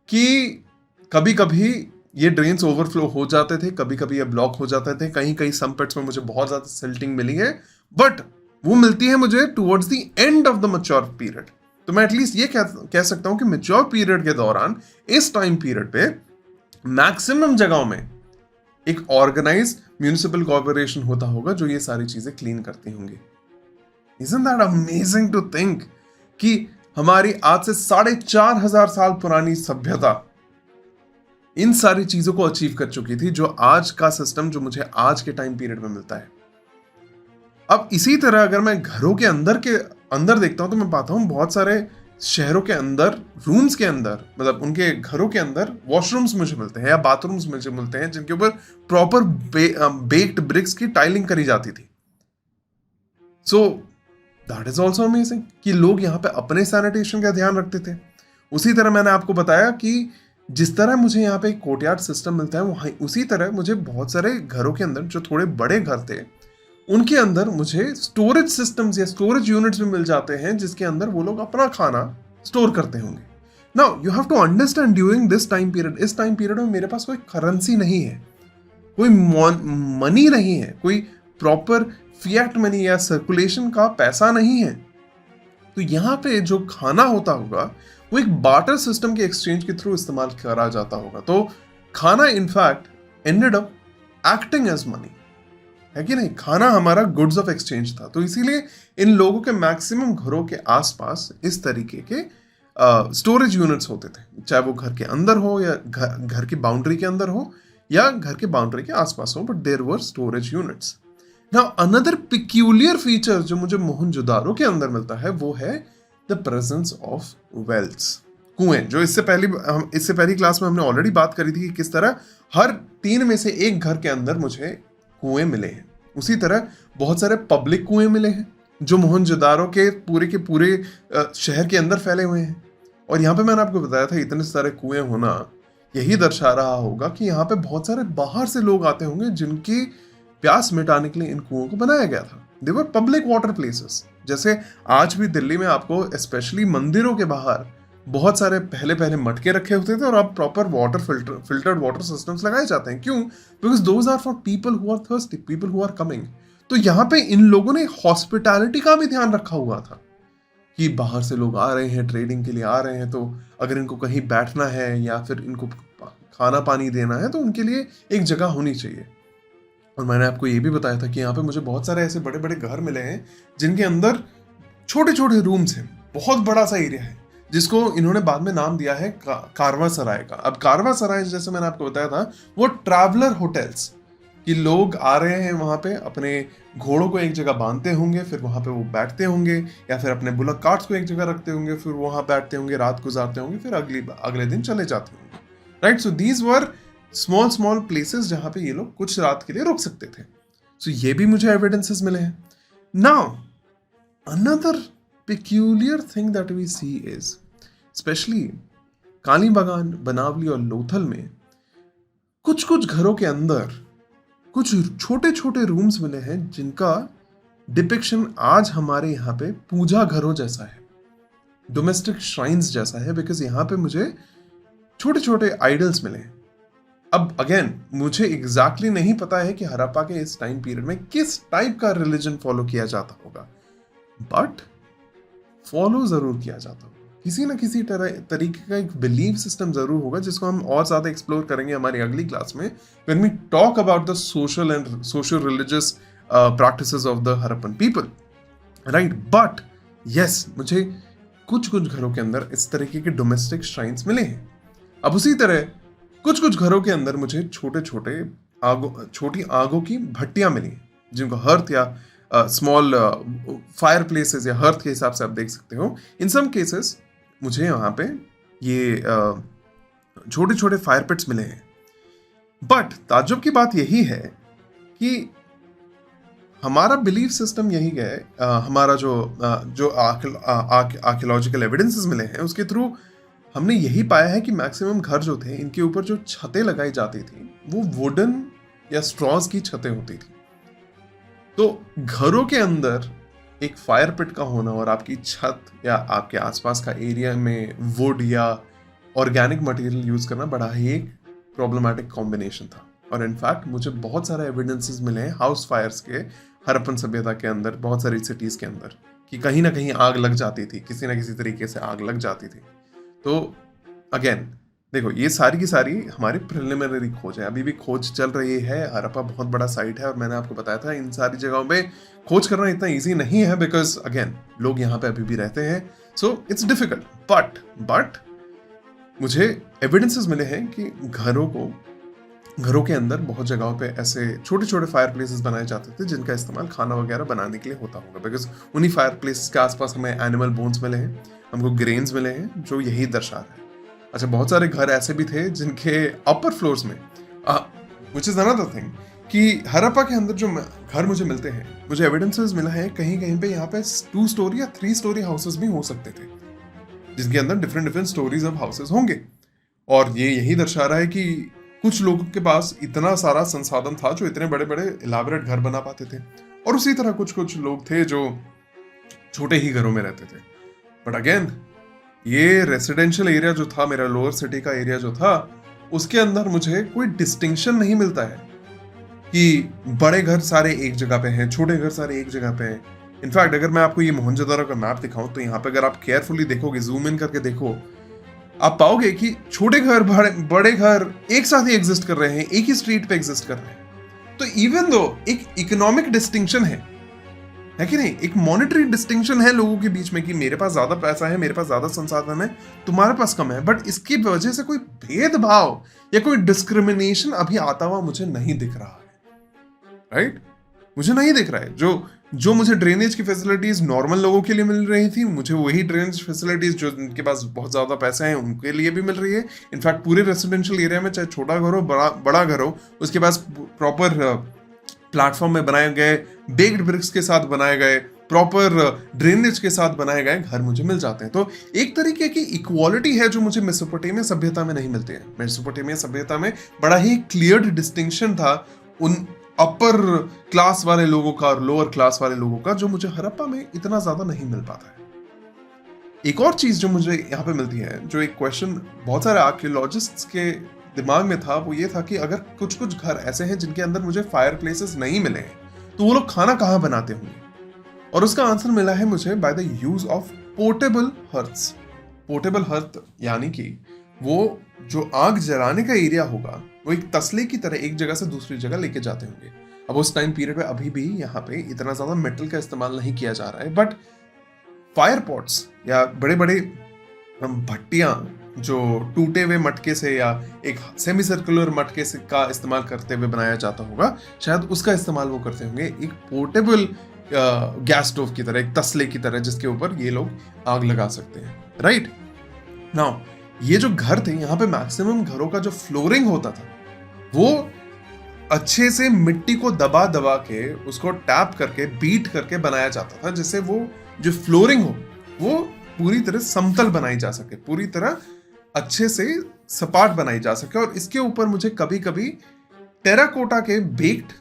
कि कभी कभी ये ड्रेन्स ओवरफ्लो हो जाते थे, कभी कभी ये ब्लॉक हो जाते थे, कहीं कहीं सम पिट्स में मुझे बहुत ज्यादा सिल्टिंग मिली है, बट वो मिलती है मुझे towards the end of the mature period. तो मैं एटलीस्ट ये कह सकता हूं कि मैच्योर पीरियड के दौरान, इस टाइम पीरियड पे मैक्सिमम जगहों में एक ऑर्गेनाइज्ड म्यूनिसिपल कॉर्पोरेशन होता होगा जो ये सारी चीजें क्लीन करती होंगी। Isn't that amazing to think कि हमारी आज से 4,500 साल पुरानी सभ्यता इन सारी चीजों को अचीव कर चुकी थी, जो आज का सिस्टम जो मुझे आज के टाइम पीरियड में मिलता है। अब इसी तरह अगर मैं घरों के अंदर देखता हूं तो मैं पाता हूं बहुत सारे शहरों के अंदर, रूम्स के अंदर, मतलब उनके घरों के अंदर वॉशरूम्स मुझे मिलते हैं या बाथरूम्स मुझे मिलते हैं जिनके ऊपर प्रॉपर बेक्ड ब्रिक्स की टाइलिंग करी जाती थी। सो दैट इज ऑल्सो अमेजिंग कि लोग यहाँ पे अपने सैनिटेशन का ध्यान रखते थे। उसी तरह मैंने आपको बताया कि जिस तरह मुझे यहाँ पे कोर्टयार्ड सिस्टम मिलता है, वहीं उसी तरह मुझे बहुत सारे घरों के अंदर, जो थोड़े बड़े घर थे, उनके अंदर मुझे स्टोरेज सिस्टम्स या स्टोरेज यूनिट्स भी मिल जाते हैं, जिसके अंदर वो लोग अपना खाना स्टोर करते होंगे। Now you have to understand, during this time period, इस टाइम पीरियड में मेरे पास कोई करेंसी नहीं है, कोई मनी नहीं है, कोई प्रॉपर फिएट मनी या सर्कुलेशन का पैसा नहीं है। तो यहाँ पे जो खाना होता होगा वो एक बार्टर सिस्टम के एक्सचेंज के थ्रू इस्तेमाल करा जाता होगा। तो खाना in fact ended up acting as money, है कि नहीं? खाना हमारा गुड्स ऑफ एक्सचेंज था। तो इसीलिए इन लोगों के मैक्सिमम घरों के आसपास इस तरीके के स्टोरेज यूनिट्स होते थे, चाहे वो घर के अंदर हो या घर की बाउंड्री के अंदर हो या घर के बाउंड्री के आसपास हो, but there were storage units. Now another peculiar feature जो मुझे मोहनजोदारो के अंदर मिलता है वो है द प्रेजेंस ऑफ वेल्स, कुएं, जो इससे पहली क्लास में हमने ऑलरेडी बात करी थी कि किस तरह हर 3 में से 1 घर के अंदर मुझे कुएं मिले हैं। उसी तरह बहुत सारे पब्लिक कुएं मिले हैं जो मोहनजोदारो के पूरे शहर के अंदर फैले हुए हैं। और यहाँ पे मैंने आपको बताया था इतने सारे कुएं होना यही दर्शा रहा होगा कि यहाँ पे बहुत सारे बाहर से लोग आते होंगे जिनकी प्यास मिटाने के लिए इन कुओं को बनाया गया था। दे वर पब्लिक वाटर प्लेसेस। जैसे आज भी दिल्ली में आपको स्पेशली मंदिरों के बाहर बहुत सारे पहले मटके रखे होते थे और अब proper water filtered water systems लगाए जाते हैं। क्यों? Because those are for people who are thirsty, people who are coming. तो यहाँ पे इन लोगों ने हॉस्पिटैलिटी का भी ध्यान रखा हुआ था कि बाहर से लोग आ रहे हैं, ट्रेडिंग के लिए आ रहे हैं, तो अगर इनको कहीं बैठना है या फिर इनको खाना पानी देना है तो उनके लिए एक जगह होनी चाहिए। और मैंने आपको ये भी बताया था कि यहाँ पे मुझे बहुत सारे ऐसे बड़े बड़े घर मिले हैं जिनके अंदर छोटे छोटे रूम्स हैं, बहुत बड़ा सा एरिया है, जिसको इन्होंने बाद में नाम दिया है कारवा सराय का। अब कारवा सराय जैसे मैंने आपको बताया था वो ट्रैवलर होटल्स, कि लोग आ रहे हैं वहाँ पे अपने घोड़ों को एक जगह बांधते होंगे, फिर वहाँ पे वो बैठते होंगे, या फिर अपने बुलक कार्ट्स को एक जगह रखते होंगे, फिर वहाँ बैठते होंगे, रात गुजारते होंगे, फिर अगले दिन चले जाते होंगे। Right, so these were small places जहाँ पे ये लोग कुछ रात के लिए रुक सकते थे। सो ये भी मुझे एविडेंसेस मिले हैं। Now another peculiar thing that we see is, especially कालीबागान, बनावली और लोथल में कुछ घरों के अंदर कुछ छोटे छोटे रूम्स मिले हैं जिनका डिपिक्शन आज हमारे यहाँ पे पूजा घरों जैसा है, डोमेस्टिक श्राइन्स जैसा है, बिकॉज यहाँ पे मुझे छोटे छोटे आइडल्स मिले हैं। अब अगेन मुझे एग्जैक्टली नहीं पता है कि हड़प्पा के इस टाइम पीरियड में किस टाइप का रिलीजन फॉलो किया जाता होगा, बट फॉलो जरूर किया जाता होगा। किसी ना किसी तरीके का एक बिलीव सिस्टम जरूर होगा, जिसको हम और ज्यादा एक्सप्लोर करेंगे हमारी अगली क्लास में, when we talk about the social and social religious practices of the Harappan people, right. But yes, मुझे कुछ कुछ घरों के अंदर इस तरीके के डोमेस्टिक श्राइन्स मिले हैं। अब उसी तरह कुछ कुछ घरों के अंदर मुझे छोटी आगों की भट्टियां मिली, जिनको हर्थ या स्मॉल फायर प्लेसेस या हर्थ के हिसाब से आप देख सकते हो। इन सम केसेस मुझे वहां पे ये छोटे छोटे फायर पिट्स मिले हैं। बट ताज्जुब की बात यही है कि हमारा बिलीफ सिस्टम यही है, हमारा जो आर्कियोलॉजिकल एविडेंसेस मिले हैं उसके थ्रू हमने यही पाया है कि मैक्सिमम घर जो थे, इनके ऊपर जो छतें लगाई जाती थी वो वुडन या स्ट्रॉज की छतें होती थी। तो घरों के अंदर एक फायर पिट का होना और आपकी छत या आपके आसपास का एरिया में वुड या ऑर्गेनिक मटेरियल यूज करना बड़ा ही एक प्रॉब्लमैटिक कॉम्बिनेशन था। और इनफैक्ट मुझे बहुत सारे एविडेंसेस मिले हैं हाउस फायर्स के हड़प्पन सभ्यता के अंदर, बहुत सारी सिटीज के अंदर, कि कहीं ना कहीं आग लग जाती थी, किसी ना किसी तरीके से आग लग जाती थी। तो अगेन देखो, ये सारी की सारी हमारी प्रिलिमिनरी खोज है, अभी भी खोज चल रही है। हड़प्पा बहुत बड़ा साइट है और मैंने आपको बताया था इन सारी जगहों पे खोज करना इतना इजी नहीं है, बिकॉज अगेन लोग यहाँ पे अभी भी रहते हैं, सो इट्स डिफिकल्ट। बट मुझे एविडेंसेस मिले हैं कि घरों के अंदर बहुत जगहों पे ऐसे छोटे छोटे फायर प्लेसेस बनाए जाते थे जिनका इस्तेमाल खाना वगैरह बनाने के लिए होता होगा, बिकॉज उन्हीं फायर प्लेसेस के आसपास हमें एनिमल बोन्स मिले हैं, हमको ग्रेन्स मिले हैं जो यही दर्शा रहे हैं। अच्छा, बहुत सारे घर ऐसे भी थे जिनके अपर फ्लोर्स में व्हिच इज अनदर थिंग कि हड़प्पा के अंदर जो घर मुझे मिलते हैं, मुझे एविडेंसेस मिला है कहीं कहीं पे यहाँ पे 2 स्टोरी या 3 स्टोरी हाउसेस भी हो सकते थे, जिनके अंदर डिफरेंट स्टोरीज ऑफ हाउसेस होंगे। और ये यही दर्शा रहा है कि कुछ लोगों के पास इतना सारा संसाधन था जो इतने बड़े बड़े इलाबोरेट घर बना पाते थे, और उसी तरह कुछ लोग थे जो छोटे ही घरों में रहते थे। बट अगेन, ये रेसिडेंशियल एरिया जो था, मेरा लोअर सिटी का एरिया जो था, उसके अंदर मुझे कोई डिस्टिंक्शन नहीं मिलता है कि बड़े घर सारे एक जगह पे हैं, छोटे घर सारे एक जगह पे हैं। इनफैक्ट अगर मैं आपको ये मोहनजोदारो का मैप दिखाऊं तो यहाँ पे अगर आप केयरफुली देखोगे, जूम इन करके देखो, आप पाओगे कि छोटे घर बड़े घर एक साथ ही एग्जिस्ट कर रहे हैं, एक ही स्ट्रीट पे एग्जिस्ट कर रहे हैं। तो इवन दो एक इकोनॉमिक डिस्टिंक्शन है कि नहीं, एक मॉनेटरी डिस्टिंक्शन है लोगों के बीच में कि मेरे पास ज्यादा पैसा है, मेरे पास ज्यादा संसाधन है, तुम्हारे पास कम है, बट इसकी वजह से कोई भेदभाव या कोई डिस्क्रिमिनेशन अभी आता हुआ मुझे नहीं दिख रहा है, राइट? मुझे नहीं दिख रहा है। जो मुझे ड्रेनेज की फैसिलिटीज नॉर्मल लोगों के लिए मिल रही थी, मुझे वही ड्रेनेज फैसिलिटीज जो उनके पास बहुत ज्यादा पैसा है उनके लिए भी मिल रही है। इनफैक्ट पूरे रेसिडेंशियल एरिया में, चाहे छोटा घर हो बड़ा घर हो, उसके पास प्रॉपर प्लेटफॉर्म में बनाए गए, बेक्ड ब्रिक्स के साथ बनाए गए, प्रॉपर ड्रेनेज के साथ बनाए गए घर मुझे मिल जाते हैं। तो एक तरीके की इक्वालिटी है जो मुझे मेसोपोटामिया सभ्यता में नहीं मिलती है। मेसोपोटामिया सभ्यता में बड़ा ही क्लियर डिस्टिंक्शन था उन अपर क्लास वाले लोगों का और लोअर क्लास वाले लोगों का, जो मुझे हड़प्पा में इतना ज्यादा नहीं मिल पाता है। एक और चीज जो मुझे यहाँ पे मिलती है, जो एक क्वेश्चन बहुत सारे आर्कियोलॉजिस्ट्स के दिमाग में था, वो ये था कि अगर कुछ घर ऐसे हैं जिनके अंदर मुझे फायर प्लेसेस नहीं मिले हैं, तो वो लोग खाना कहाँ बनाते होंगे? और उसका आंसर मिला है मुझे by the use of portable hearths. Portable hearth यानी कि वो जो आग जलाने का एरिया होगा, वो एक तसले की तरह एक जगह से दूसरी जगह लेके जाते होंगे। अब उस टाइम पीरियड में अभी भी यहाँ पे इतना ज्यादा मेटल का इस्तेमाल नहीं किया जा रहा है, बट फायर पॉट्स या बड़े बड़े भट्टियां जो टूटे हुए मटके से या एक सेमी सर्कुलर मटके से का इस्तेमाल करते हुए बनाया जाता होगा, शायद उसका इस्तेमाल वो करते होंगे एक पोर्टेबल गैस स्टोव की तरह, एक तसले की तरह, जिसके ऊपर ये लोग आग लगा सकते हैं, राइट? नाउ ये जो घर थे, यहाँ पे मैक्सिमम घरों का जो फ्लोरिंग होता था वो अच्छे से मिट्टी को दबा दबा के, उसको टैप करके, बीट करके बनाया जाता था, जिससे वो जो फ्लोरिंग हो वो पूरी तरह समतल बनाई जा सके, पूरी तरह अच्छे से सपाट बनाई जा सके। और इसके ऊपर मुझे कभी कभी टेराकोटा के बेक्ड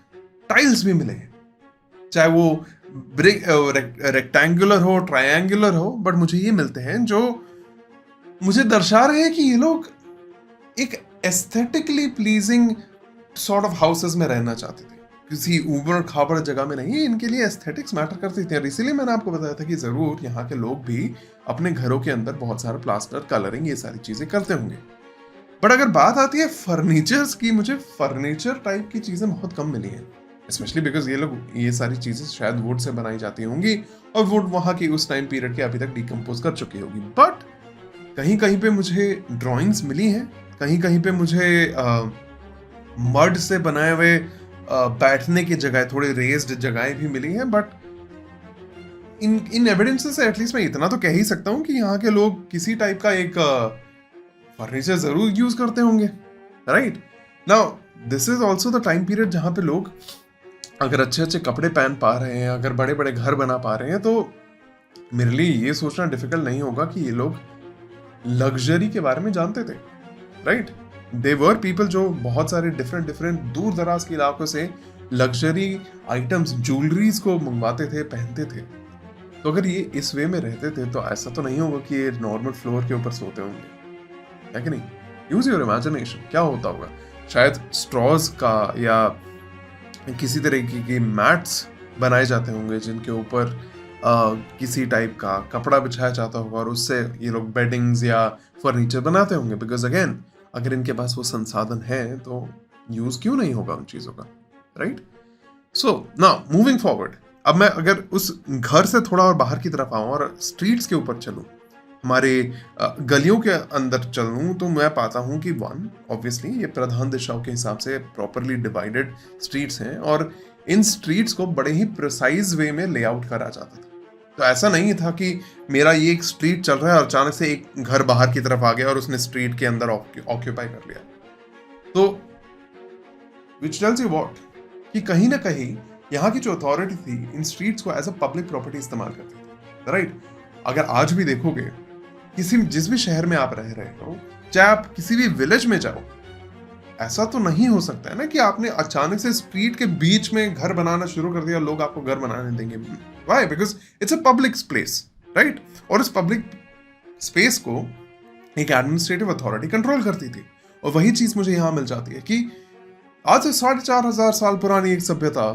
टाइल्स भी मिले हैं, चाहे वो रेक्टेंगुलर हो, ट्रायंगुलर हो, बट मुझे ये मिलते हैं जो मुझे दर्शा रहे हैं कि ये लोग एक aesthetically pleasing sort of houses में रहना चाहते थे। किसी ऊबड़ खाबड़ जगह में नहीं, इनके लिए एस्थेटिक्स मैटर करती थी। और इसीलिए मैंने आपको बताया था कि जरूर यहाँ के लोग भी अपने घरों के अंदर बहुत सारा प्लास्टर, कलरिंग, ये सारी चीजें करते होंगे। बट अगर बात आती है फर्नीचर्स की, मुझे फर्नीचर टाइप की चीजें बहुत कम मिली हैं, स्पेशली बिकॉज ये सारी चीजें शायद वुड से बनाई जाती होंगी और वुड वहां की उस टाइम पीरियड के अभी तक डिकम्पोज कर चुकी होगी। बट कहीं कहीं पे मुझे ड्राइंग्स मिली हैं, कहीं कहीं पे मुझे मड से बनाए हुए बैठने की जगह, थोड़ी रेज्ड जगहें भी मिली हैं। बट इन एविडेंसेस से एटलीस्ट मैं इतना तो कह ही सकता हूँ कि यहाँ के लोग किसी टाइप का एक फर्नीचर जरूर यूज करते होंगे, right? Now this is also the time period जहाँ पे लोग अगर अच्छे अच्छे कपड़े पहन पा रहे हैं, अगर बड़े बड़े घर बना पा रहे हैं, तो मेरे लिए ये सोचना डिफिकल्ट नहीं होगा कि ये लोग लग्जरी के बारे में जानते थे, राइट? दे वर पीपल जो बहुत सारे डिफरेंट डिफरेंट दूर दराज के इलाकों से लग्जरी आइटम्स, ज्वेलरीज को मंगवाते थे, पहनते थे। तो अगर ये इस वे में रहते थे तो ऐसा तो नहीं होगा कि ये नॉर्मल फ्लोर के ऊपर सोते होंगे, है कि नहीं? यूज योर इमेजिनेशन, क्या होता होगा? शायद स्ट्रॉज का या किसी तरीके की मैट्स बनाए जाते होंगे जिनके ऊपर किसी टाइप का कपड़ा बिछाया जाता होगा और उससे ये लोग बेडिंग्स या फर्नीचर बनाते होंगे। बिकॉज अगेन, अगर इनके पास वो संसाधन है तो यूज क्यों नहीं होगा उन चीजों का, right? So now moving forward, अब मैं अगर उस घर से थोड़ा और बाहर की तरफ आऊं और स्ट्रीट्स के ऊपर चलूं, हमारे गलियों के अंदर चलूं, तो मैं पाता हूं कि वन, ऑब्वियसली ये प्रधान दिशाओं के हिसाब से प्रॉपरली डिवाइडेड स्ट्रीट्स हैं और इन स्ट्रीट्स को बड़े ही प्रिसाइज वे में लेआउट करा जाता था। तो ऐसा नहीं था कि मेरा ये एक स्ट्रीट चल रहा है और अचानक से एक घर बाहर की तरफ आ गया और उसने स्ट्रीट के अंदर ऑक्यूपाई कर लिया। तो विच टेल्स यू व्हाट, कि कहीं ना कहीं यहाँ की जो अथॉरिटी थी इन स्ट्रीट्स को एज अ पब्लिक प्रॉपर्टी इस्तेमाल करती थी, राइट? अगर आज भी देखोगे, जिस भी शहर में आप रह रहे हो, चाहे आप किसी भी विलेज में जाओ, ऐसा तो नहीं हो सकता है ना कि आपने अचानक से स्ट्रीट के बीच में घर बनाना शुरू कर दिया, लोग आपको घर बनाने देंगे। Why? Because it's a public space, right? और इस पब्लिक स्पेस को एक एडमिनिस्ट्रेटिव अथॉरिटी कंट्रोल करती थी। और वही चीज मुझे यहां मिल जाती है कि आज से 4,500 साल पुरानी एक सभ्यता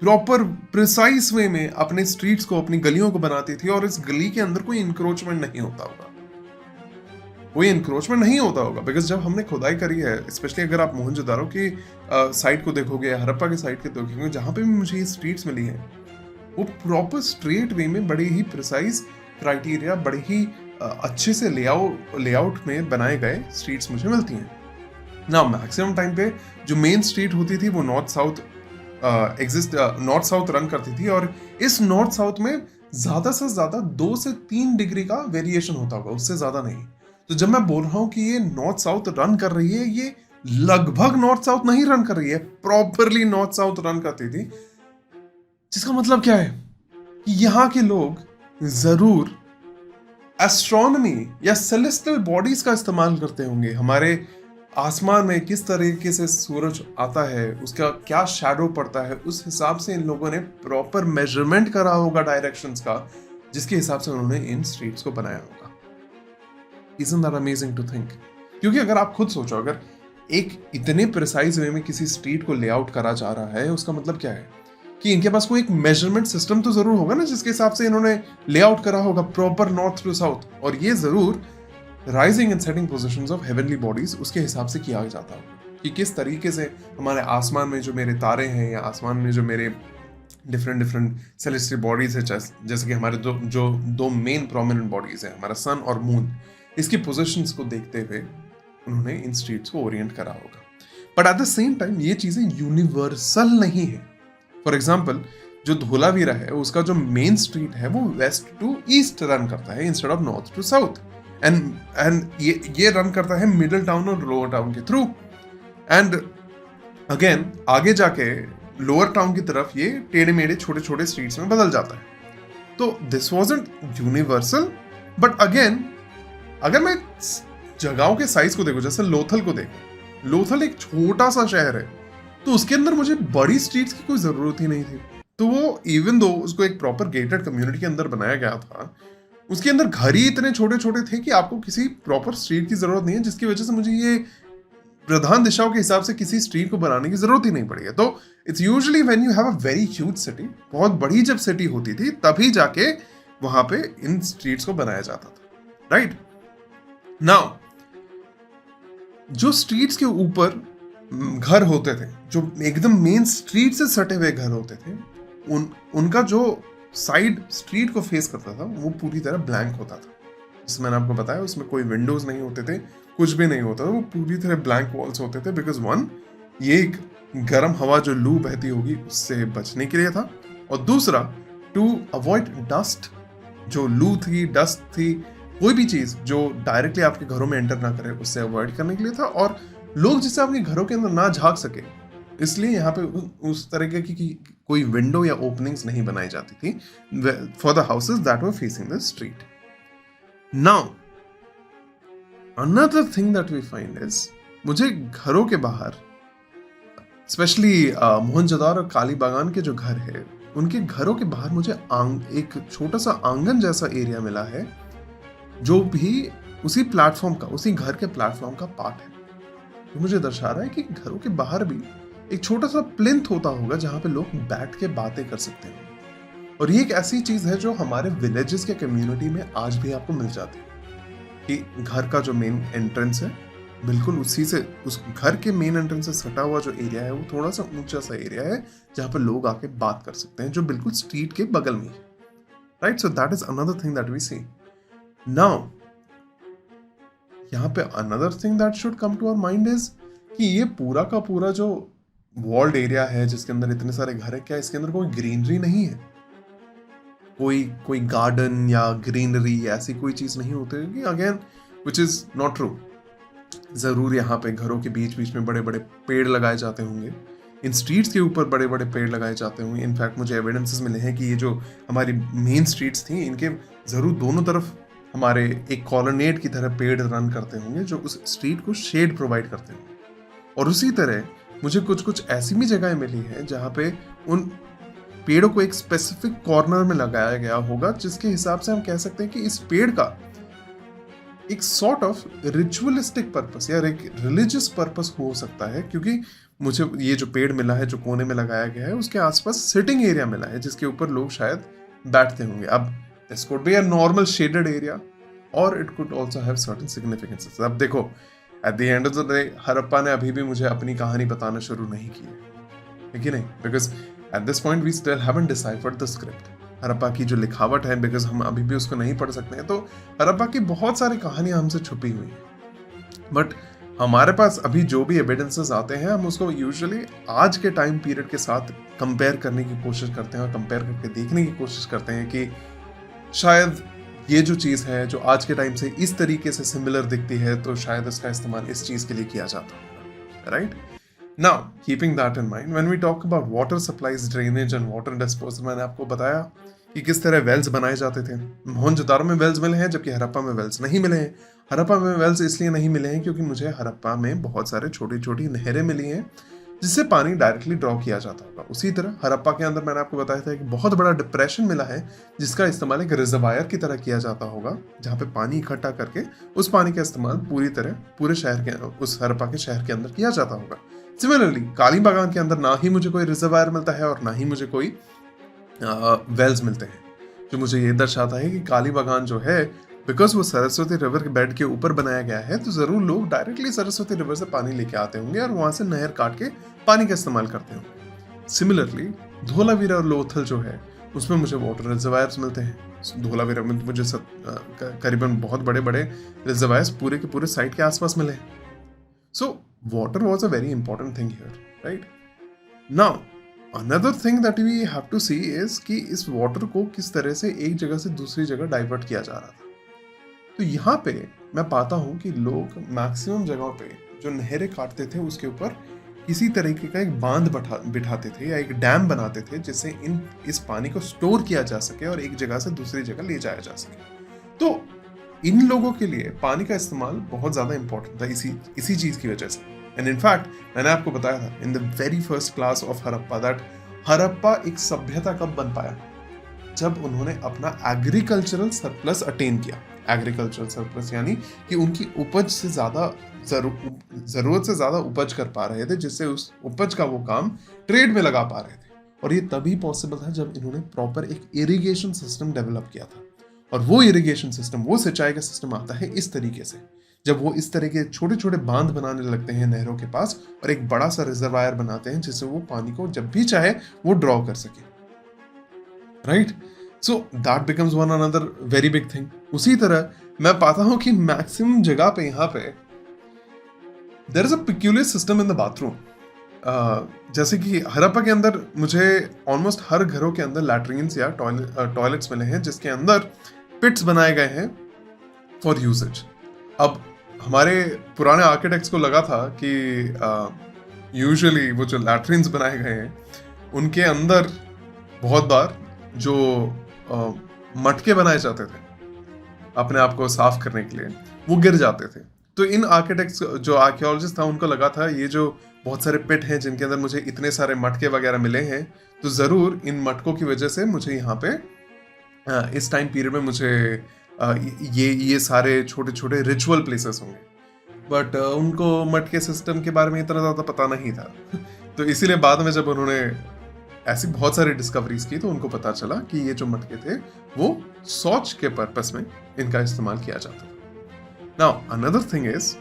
प्रॉपर प्रिसाइज वे में अपने स्ट्रीट्स को, अपनी गलियों को बनाती थी और इस गली के अंदर कोई इंक्रोचमेंट नहीं होता होगा, कोई इंक्रोचमेंट नहीं होता होगा। बिकॉज जब हमने खुदाई करी है, स्पेशली अगर आप मोहनजोदारो की साइड को देखोगे, हड़प्पा की साइड के देखोगे, जहां पे भी मुझे ये स्ट्रीट्स मिली हैं, वो प्रॉपर स्ट्रेट वे में बड़े ही प्रिसाइज क्राइटेरिया, बड़े ही अच्छे से लेआउट में बनाए गए स्ट्रीट्स मुझे मिलती हैं ना। मैक्सिमम टाइम पे जो मेन स्ट्रीट होती थी वो नॉर्थ साउथ रन करती थी और इस नॉर्थ साउथ में ज्यादा से ज्यादा 2 से 3 डिग्री का वेरिएशन होता होगा, उससे ज्यादा नहीं। तो जब मैं बोल रहा हूं कि ये नॉर्थ साउथ रन कर रही है, ये लगभग नॉर्थ साउथ नहीं रन कर रही है, प्रॉपरली नॉर्थ साउथ रन करती थी। जिसका मतलब क्या है कि यहाँ के लोग जरूर एस्ट्रोनॉमी या सेलेस्टियल बॉडीज का इस्तेमाल करते होंगे। हमारे आसमान में किस तरीके से सूरज आता है, उसका क्या शैडो पड़ता है, उस हिसाब से इन लोगों ने प्रॉपर मेजरमेंट करा होगा डायरेक्शंस का, जिसके हिसाब से उन्होंने इन स्ट्रीट्स को बनाया होगा। Isn't that amazing to think? क्योंकि अगर आप खुद सोचो, अगर एक इतने प्रिसाइज वे में किसी स्ट्रीट को लेआउट करा जा रहा है, उसका मतलब क्या है कि इनके पास कोई एक मेजरमेंट सिस्टम तो जरूर होगा ना, जिसके हिसाब से इन्होंने लेआउट करा होगा प्रॉपर नॉर्थ टू साउथ। और ये जरूर rising and setting positions of heavenly bodies उसके हिसाब से किया जाता होगा कि किस तरीके से हमारे आसमान में जो मेरे तारे हैं या आसमान में जो मेरे डिफरेंट सेलेस्टियल बॉडीज है, जैसे कि हमारे जो दो मेन प्रोमिनेंट बॉडीज है, हमारा सन और मून, इसकी पोजीशंस को देखते हुए उन्होंने इन स्ट्रीट्स को ओरिएंट करा होगा। But at the same time ये चीजें यूनिवर्सल नहीं है। फॉर एग्जाम्पल, जो धोलावीरा है उसका जो मेन स्ट्रीट है वो वेस्ट टू ईस्ट रन करता है instead of north to south, and ये रन करता है मिडिल टाउन और लोअर टाउन के थ्रू। एंड अगेन आगे जाके लोअर टाउन की तरफ ये टेढ़े मेढ़े छोटे छोटे स्ट्रीट्स में बदल जाता है। तो this wasn't universal, but again अगर मैं जगहों के साइज को देखूं, जैसे लोथल को देखूं, लोथल एक छोटा सा शहर है, तो उसके अंदर मुझे बड़ी स्ट्रीट्स की कोई जरूरत ही नहीं थी। तो वो इवन दो उसको एक प्रॉपर गेटेड कम्युनिटी के अंदर बनाया गया था, उसके अंदर घर ही इतने छोटे छोटे थे कि आपको किसी प्रॉपर स्ट्रीट की जरूरत नहीं है, जिसकी वजह से मुझे ये प्रधान दिशाओं के हिसाब से किसी स्ट्रीट को बनाने की जरूरत ही नहीं पड़ी है। तो it's usually when you have a very huge city, बहुत बड़ी जब सिटी होती थी तभी जाके वहां पे इन स्ट्रीट्स को बनाया जाता था, राइट। नाउ जो स्ट्रीट्स के ऊपर घर होते थे, जो एकदम मेन स्ट्रीट से सटे हुए घर होते थे, उनका जो साइड स्ट्रीट को फेस करता था वो पूरी तरह ब्लैंक होता था। जैसे मैंने आपको बताया, उसमें कोई विंडोज नहीं होते थे, कुछ भी नहीं होता था, वो पूरी तरह ब्लैंक वॉल्स होते थे। बिकॉज वन, ये एक गर्म हवा जो लू बहती होगी उससे बचने के लिए था, और दूसरा टू अवॉइड डस्ट, जो लू थी, डस्ट थी, कोई भी चीज जो डायरेक्टली आपके घरों में एंटर ना करे उससे अवॉइड करने के लिए था, और लोग जिससे अपने घरों के अंदर ना झांक सके इसलिए यहाँ पे उस तरीके की कोई विंडो या ओपनिंग्स नहीं बनाई जाती थी for the houses that were facing the street. Now another thing that we find is, मुझे घरों के बाहर स्पेशली मोहनजोदारो और कालीबागान के जो घर है, उनके घरों के बाहर मुझे एक छोटा सा आंगन जैसा एरिया मिला है जो भी उसी प्लेटफॉर्म का, उसी घर के प्लेटफॉर्म का पार्ट है। तो मुझे दर्शा रहा है कि घरों के बाहर भी एक छोटा सा प्लिंथ होता होगा जहां पे लोग बैठ के बातें कर सकते हैं। और ये एक ऐसी चीज है जो हमारे विलेजेस के कम्युनिटी में आज भी आपको मिल जाती है कि घर का जो मेन एंट्रेंस है, बिल्कुल उसी से, उस घर के मेन एंट्रेंस से सटा हुआ जो एरिया है वो थोड़ा सा ऊंचा सा एरिया है जहां पर लोग आके बात कर सकते हैं, जो बिल्कुल स्ट्रीट के बगल में है, right. So that is another thing that we see. Now यहाँ पे another thing that should come to our mind is कि ये पूरा का पूरा जो वॉल्ड एरिया है जिसके अंदर इतने सारे घर है, क्या इसके अंदर कोई ग्रीनरी नहीं है? कोई गार्डन या ग्रीनरी ऐसी कोई चीज नहीं होती? Again which is not true. जरूर यहाँ पे घरों के बीच बीच में बड़े बड़े पेड़ लगाए जाते होंगे, इन स्ट्रीट्स के ऊपर बड़े बड़े पेड़ लगाए जाते होंगे। इनफैक्ट मुझे एविडेंसेस मिले हैं कि ये जो हमारी मेन स्ट्रीट्स थी, इनके जरूर दोनों तरफ हमारे एक कॉलोनेट की तरह पेड़ रन करते होंगे जो उस स्ट्रीट को शेड प्रोवाइड करते होंगे। और उसी तरह मुझे कुछ ऐसी भी जगहें मिली हैं जहाँ पे उन पेड़ों को एक स्पेसिफिक कॉर्नर में लगाया गया होगा, जिसके हिसाब से हम कह सकते हैं कि इस पेड़ का एक सॉर्ट ऑफ रिचुअलिस्टिक पर्पस या एक रिलीजियस पर्पस हो सकता है, क्योंकि मुझे ये जो पेड़ मिला है जो कोने में लगाया गया है उसके आसपास सिटिंग एरिया मिला है जिसके ऊपर लोग शायद बैठते होंगे। अब this could be a normal shaded area और it could also have certain significances. अब देखो, at the end of the day Harappa ने अभी भी मुझे अपनी कहानी बताना शुरू नहीं की है कि नहीं, because at this point we still haven't deciphered the script. Harappa की जो लिखावट है, बिकॉज हम अभी भी उसको नहीं पढ़ सकते हैं, तो हड़प्पा की बहुत सारी कहानियां हमसे छुपी हुई हैं। बट हमारे पास अभी जो भी एविडेंसेस आते हैं हम उसको यूजुअली आज के टाइम पीरियड के साथ कंपेयर करने की कोशिश करते हैं और कंपेयर करके देखने की कोशिश करते हैं कि शायद ये जो चीज़ है जो आज के टाइम से इस तरीके से सिमिलर दिखती है, तो शायद इसका इस्तेमाल इस चीज़ के लिए किया जाता होगा, right. Now keeping that in mind, when we talk about water supplies, drainage and water disposal, मैंने आपको बताया कि किस तरह वेल्स बनाए जाते थे। मोहनजोदारो में वेल्स मिले हैं जबकि हड़प्पा में वेल्स नहीं मिले हैं। हड़प्पा में वेल्स इसलिए नहीं मिले हैं क्योंकि मुझे हड़प्पा में बहुत सारे छोटी छोटी नहरें मिली हैं जिससे पानी डायरेक्टली ड्रॉ किया जाता होगा। उसी तरह हड़प्पा के अंदर मैंने आपको बताया था कि बहुत बड़ा डिप्रेशन मिला है जिसका इस्तेमाल एक रिजर्वायर की तरह किया जाता होगा, जहाँ पे पानी इकट्ठा करके उस पानी का इस्तेमाल पूरी तरह पूरे शहर के, उस हड़प्पा के शहर के अंदर किया जाता होगा। सिमिलरली कालीबागान के अंदर ना ही मुझे कोई रिजर्वायर मिलता है और ना ही मुझे कोई वेल्स मिलते हैं, जो मुझे ये दर्शाता है कि कालीबागान जो है, बिकॉज वो सरस्वती रिवर के बेड के ऊपर बनाया गया है, तो जरूर लोग डायरेक्टली सरस्वती रिवर से पानी लेके आते होंगे और वहां से नहर काट के पानी का इस्तेमाल करते होंगे। सिमिलरली धोलावीरा और लोथल जो है उसमें मुझे वाटर रिजर्वायर्स मिलते हैं। धोलावीरा में मुझे करीबन बहुत बड़े बड़े रिजर्वायर्स पूरे के पूरे साइट के आसपास मिले हैं। So water was a very important thing here, right. Now another thing that we have to see is कि इस वाटर को किस तरह से एक जगह से दूसरी जगह डाइवर्ट किया जा रहा था। तो यहाँ पे मैं पाता हूँ कि लोग मैक्सिमम जगहों पे जो नहरें काटते थे उसके ऊपर किसी तरीके का एक बांध बिठाते थे या एक डैम बनाते थे जिससे इस पानी को स्टोर किया जा सके और एक जगह से दूसरी जगह ले जाया जा सके। तो इन लोगों के लिए पानी का इस्तेमाल बहुत ज़्यादा इंपॉर्टेंट था इसी चीज़ की वजह से। एंड इनफैक्ट मैंने आपको बताया था in the very first class of Harappa that Harappa एक सभ्यता कब बन पाया, जब उन्होंने अपना एग्रीकल्चरल सरप्लस अटेन किया। एग्रीकल्चरल सरप्लस, यानी कि उनकी उपज से ज़्यादा ज़रूरत से ज़्यादा उपज कर पा रहे थे, जिससे उस उपज का वो काम ट्रेड में लगा पा रहे थे। और ये तभी पॉसिबल था जब इन्होंने प्रॉपर एक इरिगेशन सिस्टम डेवलप किया था। और वो इरिगेशन सिस्टम, वो सिंचाई का सिस्टम आता है इस तरीके से, जब वो इस तरह के छोटे छोटे बांध बनाने लगते हैं नहरों के पास और एक बड़ा सा रिजर्वायर बनाते हैं जिससे वो पानी को जब भी चाहे वो ड्रॉ कर सके, right? So that becomes one another very big thing. उसी तरह मैं पाता हूं कि मैक्सिमम जगह पे यहाँ पे there is a peculiar system in the bathroom. जैसे कि हड़प्पा के अंदर मुझे ऑलमोस्ट हर घरों के अंदर लैट्रिन्स या टॉयलेट्स मिले हैं जिसके अंदर पिट्स बनाए गए हैं फॉर यूजेज। अब हमारे पुराने आर्किटेक्ट्स को लगा था कि यूजुअली वो जो लैट्रिन्स बनाए गए हैं उनके अंदर बहुत बार जो मटके बनाए जाते थे अपने आप को साफ करने के लिए, वो गिर जाते थे। तो इन आर्किटेक्ट्स, जो आर्कियोलॉजिस्ट था, उनको लगा था ये जो बहुत सारे पिट हैं जिनके अंदर मुझे इतने सारे मटके वगैरह मिले हैं, तो ज़रूर इन मटकों की वजह से मुझे यहाँ पे इस टाइम पीरियड में मुझे ये सारे छोटे छोटे रिचुअल प्लेसेस होंगे। बट उनको मटके सिस्टम के बारे में इतना ज़्यादा पता नहीं था। तो इसीलिए बाद में जब उन्होंने ऐसी बहुत सारी डिस्कवरीज की तो उनको पता चला कि ये जो मटके थे वो शौच के पर्पस में इनका इस्तेमाल किया जाता था। नाउ अनदर थिंग इज,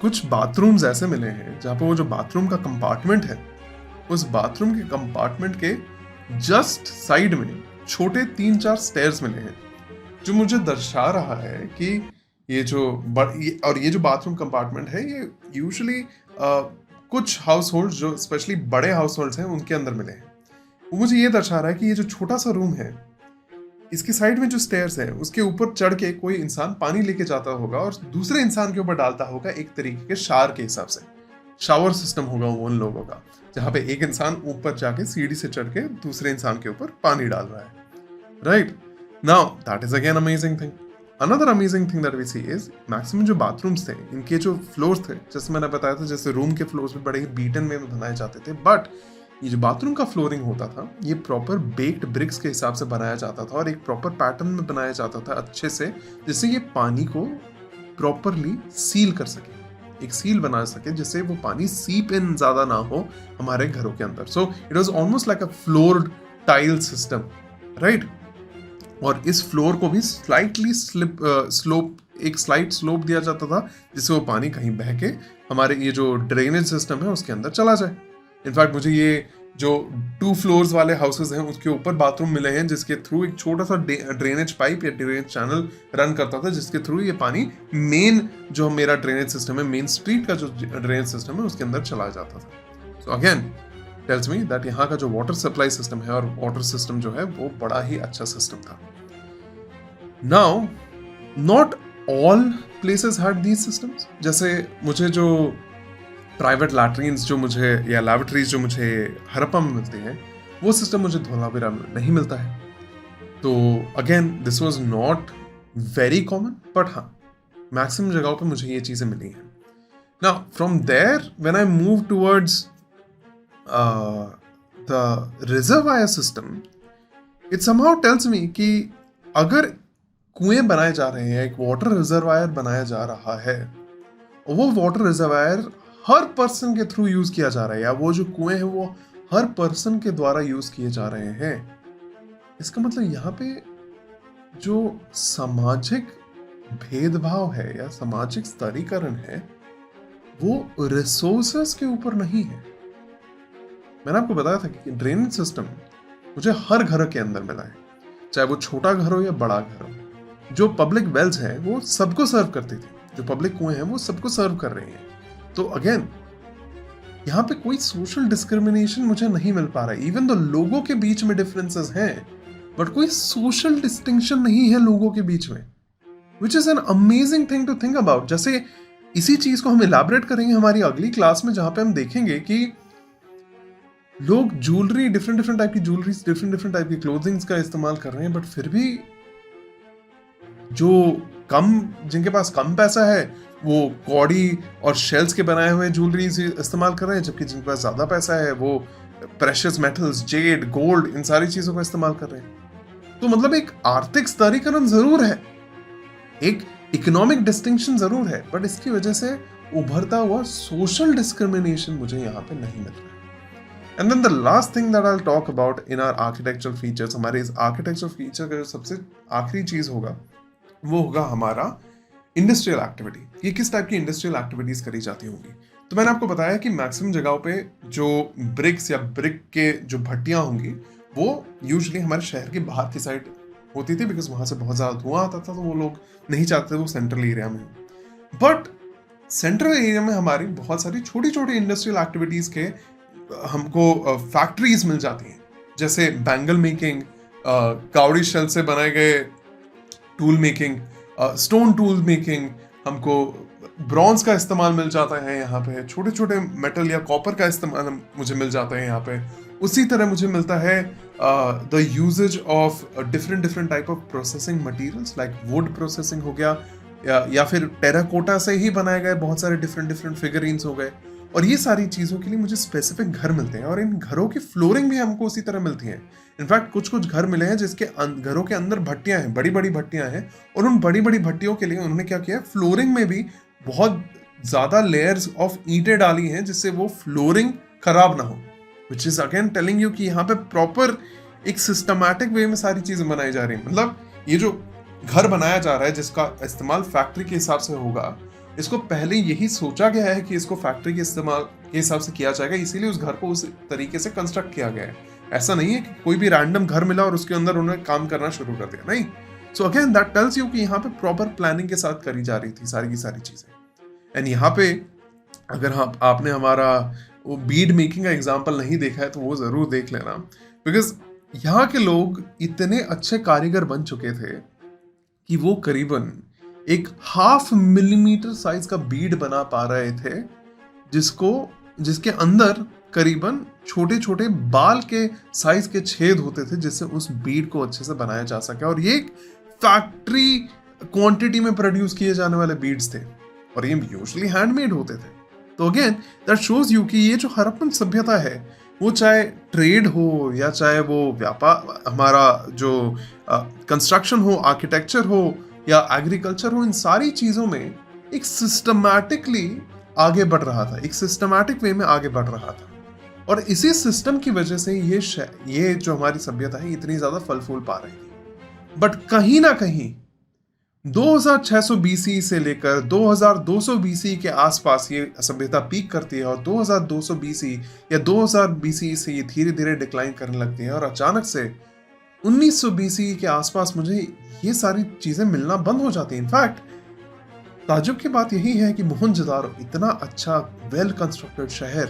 कुछ बाथरूम्स ऐसे मिले हैं जहां पर वो जो बाथरूम का कंपार्टमेंट है, उस बाथरूम के कंपार्टमेंट के जस्ट साइड में छोटे 3-4 स्टेयर्स मिले हैं, जो मुझे दर्शा रहा है कि ये जो बाथरूम कंपार्टमेंट है ये यूजुअली कुछ हाउस होल्ड, जो स्पेशली बड़े हाउस होल्ड्स हैं, उनके अंदर मिले हैं। वो मुझे ये दर्शा रहा है कि ये जो छोटा सा रूम है, इसके साइड में जो स्टेयर्स है उसके ऊपर चढ़ के कोई इंसान पानी लेके जाता होगा और दूसरे इंसान के ऊपर डालता होगा, एक तरीके के शावर के हिसाब से। शावर सिस्टम होगा वो उन लोगों का, जहां पे एक इंसान ऊपर जाके सीढ़ी से चढ़ के दूसरे इंसान के ऊपर पानी डाल रहा है, right? Now that is again amazing thing. Another amazing thing that we see is, maximum जो बाथरूम्स थे, इनके जो फ्लोर्स थे, जैसे मैंने बताया था, जैसे रूम के फ्लोर्स भी बड़े ही बीटन में बनाए जाते थे, बट ये जो बाथरूम का फ्लोरिंग होता था ये प्रॉपर बेक्ड ब्रिक्स के हिसाब से बनाया जाता था और एक प्रॉपर पैटर्न में बनाया जाता था अच्छे से, जिससे ये पानी को प्रॉपरली सील कर सके, एक सील बना सके जिससे वो पानी सीप इन ज्यादा ना हो हमारे घरों के अंदर। So it was almost like a floored tile system, right? और इस फ्लोर को भी स्लाइटली एक स्लाइट स्लोप दिया जाता था जिससे वो पानी कहीं बह के हमारे ये जो ड्रेनेज सिस्टम है उसके अंदर चला जाए। इनफैक्ट मुझे ये जो 2 फ्लोर्स वाले हाउसेस हैं उसके ऊपर बाथरूम मिले हैं जिसके थ्रू एक छोटा सा ड्रेनेज पाइप या ड्रेनेज चैनल रन करता था, जिसके थ्रू ये पानी मेन जो मेरा ड्रेनेज सिस्टम है, मेन स्ट्रीट का जो ड्रेनेज सिस्टम है, उसके अंदर चला जाता था। So again tells me that यहाँ का जो वाटर सप्लाई सिस्टम है और वाटर सिस्टम जो है वो बड़ा ही अच्छा सिस्टम था। Now not all places had these systems. जैसे मुझे जो प्राइवेट लैट्रिन्स जो मुझे या लैबोरेटरीज जो मुझे हड़प्पा में मिलती हैं, वो सिस्टम मुझे धोलावीरा में नहीं मिलता है। तो again this was not very common, but हाँ मैक्सिमम जगहों पे मुझे ये चीज़ें मिली हैं। Now from there when I move towards the reservoir system, it somehow tells me कि अगर कुएं बनाए जा रहे हैं, एक वाटर रिजर्वायर बनाया जा रहा है, और वो वाटर रिजर्वायर हर पर्सन के थ्रू यूज किया जा रहा है, या वो जो कुएं हैं वो हर पर्सन के द्वारा यूज किए जा रहे हैं, इसका मतलब यहाँ पे जो सामाजिक भेदभाव है या सामाजिक स्तरीकरण है वो रिसोर्सेस के ऊपर नहीं है। मैंने आपको बताया था कि ड्रेनेज सिस्टम मुझे हर घर के अंदर मिला है, चाहे वो छोटा घर हो या बड़ा घर हो। जो पब्लिक वेल्स हैं वो सबको सर्व करती थी, जो पब्लिक कुएं हैं वो सबको सर्व कर रही हैं। तो अगेन यहाँ पे कोई सोशल डिस्क्रिमिनेशन मुझे नहीं मिल पा रहा है, इवन दो लोगों के बीच में डिफरेंसेस हैं, बट कोई सोशल डिस्टिंक्शन नहीं है लोगों के बीच में, which is an amazing thing to think about. जैसे इसी चीज को हम इलैबोरेट करेंगे हमारी अगली क्लास में, जहां पे हम देखेंगे कि लोग ज्वेलरी, डिफरेंट टाइप की ज्वेलरी, डिफरेंट टाइप की क्लोथिंग्स का इस्तेमाल कर रहे हैं, बट फिर भी जो जिनके पास कम पैसा है वो कौड़ी और शेल्स के बनाए हुए ज्वेलरी इस्तेमाल कर रहे हैं, जबकि जिनके पास ज्यादा पैसा है वो प्रेशियस मेटल्स, जेड, गोल्ड, इन सारी चीजों का इस्तेमाल कर रहे हैं। तो मतलब एक आर्थिक स्तरीकरण जरूर है, एक इकोनॉमिक डिस्टिंक्शन जरूर है, बट इसकी वजह से उभरता हुआ सोशल डिस्क्रिमिनेशन मुझे यहाँ पे नहीं मिल रहा है। And then the last thing that I will talk about in our architectural features, हमारे इस आर्किटेक्चरल फीचर का जो सबसे आखिरी चीज होगा वो होगा हमारा इंडस्ट्रियल एक्टिविटी। ये किस टाइप की इंडस्ट्रियल एक्टिविटीज करी जाती होंगी। तो मैंने आपको बताया कि मैक्सिमम जगहों पे जो ब्रिक्स या ब्रिक के जो भट्टियां होंगी वो यूजुअली हमारे शहर के बाहर की साइड होती थी, बिकॉज वहां से बहुत ज्यादा धुआं आता था, तो वो लोग नहीं चाहते वो सेंट्रल एरिया में हो। बट सेंट्रल एरिया में हमारी बहुत सारी छोटी छोटी इंडस्ट्रियल एक्टिविटीज के हमको फैक्ट्रीज मिल जाती हैं, जैसे बैंगल मेकिंग, कावड़ी शेल से बनाए गए tool making, stone tool making, हमको ब्रॉन्ज का इस्तेमाल मिल जाता है यहाँ पे, छोटे छोटे मेटल या कॉपर का इस्तेमाल मुझे मिल जाता है यहाँ पे। उसी तरह मुझे मिलता है the usages of different type of processing materials, like wood processing हो गया, या फिर टेराकोटा से ही बनाए गए बहुत सारे डिफरेंट फिगरीन्स हो गए। और ये सारी चीज़ों के लिए मुझे स्पेसिफिक घर मिलते हैं, और इन घरों की फ्लोरिंग भी हमको उसी तरह मिलती है। इनफैक्ट कुछ घर मिले हैं जिसके घरों के अंदर भट्टियां हैं, बड़ी बड़ी भट्टियां हैं, और उन बड़ी बड़ी भट्टियों के लिए उन्होंने क्या किया, फ्लोरिंग में भी बहुत ज्यादा लेयर्स ऑफ ईंटें डाली हैं जिससे वो फ्लोरिंग खराब ना हो, which is again telling you कि यहाँ पे प्रॉपर एक सिस्टमैटिक वे में सारी चीजें बनाई जा रही हैं। मतलब ये जो घर बनाया जा रहा है जिसका इस्तेमाल फैक्ट्री के हिसाब से होगा, इसको पहले यही सोचा गया है कि इसको फैक्ट्री के इस्तेमाल के हिसाब से किया जाएगा, इसीलिए उस घर को उस तरीके से कंस्ट्रक्ट किया गया है। ऐसा नहीं है कि कोई भी रैंडम घर मिला और उसके अंदर उन्होंने काम करना शुरू कर दिया, नहीं। So again that tells you कि यहाँ पे प्रॉपर प्लानिंग के साथ करी जा रही थी सारी की सारी चीजें। एंड यहाँ पे अगर आपने हमारा वो बीड मेकिंग का एग्जाम्पल नहीं देखा है तो वो जरूर देख लेना, बिकॉज यहाँ के लोग इतने अच्छे कारीगर बन चुके थे कि वो करीबन एक 0.5 मिलीमीटर साइज का बीड बना पा रहे थे, जिसके अंदर करीबन छोटे छोटे बाल के साइज के छेद होते थे, जिससे उस बीड को अच्छे से बनाया जा सके। और ये फैक्ट्री क्वांटिटी में प्रोड्यूस किए जाने वाले बीड्स थे, और ये यूजुअली हैंडमेड होते थे। तो अगेन दैट शोज यू कि ये जो हड़प्पन सभ्यता है, वो चाहे ट्रेड हो या चाहे वो व्यापार, हमारा जो कंस्ट्रक्शन हो, आर्किटेक्चर हो या एग्रीकल्चर हो, इन सारी चीजों में एक सिस्टमैटिकली आगे बढ़ रहा था, एक सिस्टमैटिक वे में आगे बढ़ रहा था। और इसी सिस्टम की वजह से ये जो हमारी सभ्यता है इतनी ज्यादा फल फूल पा रही थी। बट कहीं ना कहीं 2600 BC से लेकर 2200 BC के आसपास ये सभ्यता पीक करती है, और 2200 BC या 2000 BC से ये धीरे धीरे डिक्लाइन करने लगती है, और अचानक से 1900 BC के आसपास मुझे ये सारी चीजें मिलना बंद हो जाती हैं। इनफैक्ट ताज्जुब की बात यही है कि मोहनजोदारो, इतना अच्छा वेल कंस्ट्रक्टेड शहर,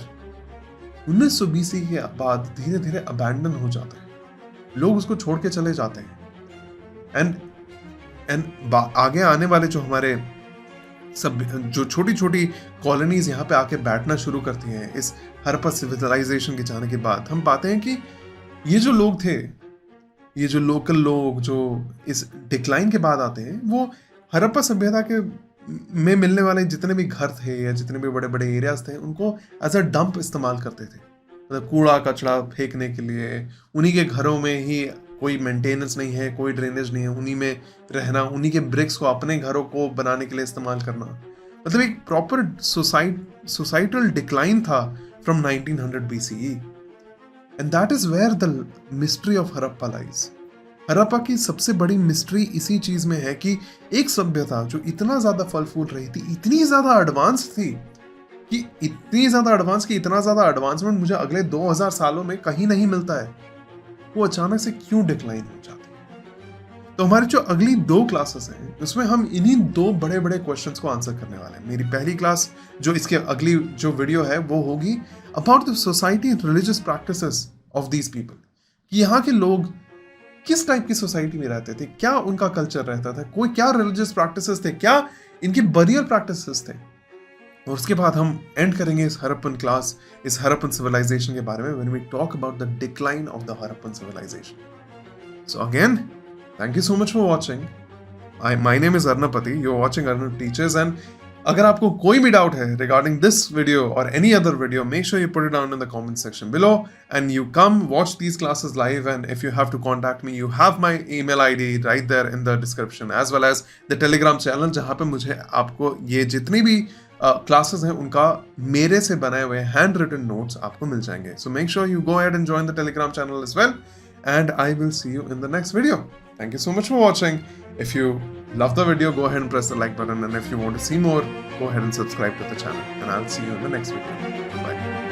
1900 BC के बाद धीरे धीरे अबैंडन हो जाता है, लोग उसको छोड़ के चले जाते हैं। एंड आगे आने वाले जो हमारे सब जो छोटी छोटी कॉलोनीज यहाँ पे आके बैठना शुरू करती हैं इस हड़प्पा सिविलाइजेशन के जाने के बाद, हम पाते हैं कि ये जो लोग थे, ये जो लोकल लोग जो इस डिक्लाइन के बाद आते हैं, वो हड़प्पा सभ्यता के में मिलने वाले जितने भी घर थे या जितने भी बड़े बड़े एरियाज थे, उनको एज अ डंप इस्तेमाल करते थे। मतलब कूड़ा कचड़ा फेंकने के लिए, उन्हीं के घरों में ही, कोई मेंटेनेंस नहीं है, कोई ड्रेनेज नहीं है, उन्हीं में रहना, उन्हीं के ब्रिक्स को अपने घरों को बनाने के लिए इस्तेमाल करना। मतलब एक प्रॉपर सोसाइटल डिक्लाइन था from 1900 BCE, and that is where the mystery of Harappa lies. Harappa की सबसे बड़ी मिस्ट्री इसी चीज में है कि एक सभ्यता जो इतना ज्यादा फल फूल रही थी, इतनी ज्यादा एडवांस थी, कि इतनी ज्यादा एडवांस की इतना ज्यादा एडवांसमेंट मुझे अगले 2000 सालों में कहीं नहीं मिलता है, वो अचानक से क्यों डिक्लाइन हो जाती है। तो हमारी जो अगली 2 क्लासेस हैं, उसमें हम इन्हीं 2 बड़े बड़े क्वेश्चंस को आंसर करने वाले हैं। मेरी पहली क्लास जो इसके अगली जो वीडियो है वो होगी about the society and religious practices of these people, कि यहाँ के लोग किस टाइप की सोसाइटी में रहते थे, क्या उनका कल्चर रहता था, कोई क्या रिलीजियस प्रैक्टिसेस थे, क्या इनकी बरियल प्रैक्टिसेस थे। और उसके बाद हम एंड करेंगे इस हड़प्पन क्लास, इस हड़प्पन सिविलाइजेशन के बारे में, when we talk about the decline of the Harappan civilisation. So again, thank you so much for watching. My name is अर्नपति, यू आर वॉचिंग अर्नप टीचर्स, एंड अगर आपको कोई भी डाउट है regarding this video or any other video, make sure you put it down in the comment section below and you come watch these classes live. And if you have to contact me, you have my email ID right there in the description, as well as the Telegram channel जहाँ पे मुझे आपको ये जितनी भी क्लासेस हैं उनका मेरे से बनाए हुए हैंड रिटन नोट्स आपको मिल जाएंगे. So make sure you go ahead and join the Telegram channel as well. And I will see you in the next video. Thank you so much for watching. If you love the video, go ahead and press the like button. And if you want to see more, go ahead and subscribe to the channel. And I'll see you in the next video. Bye.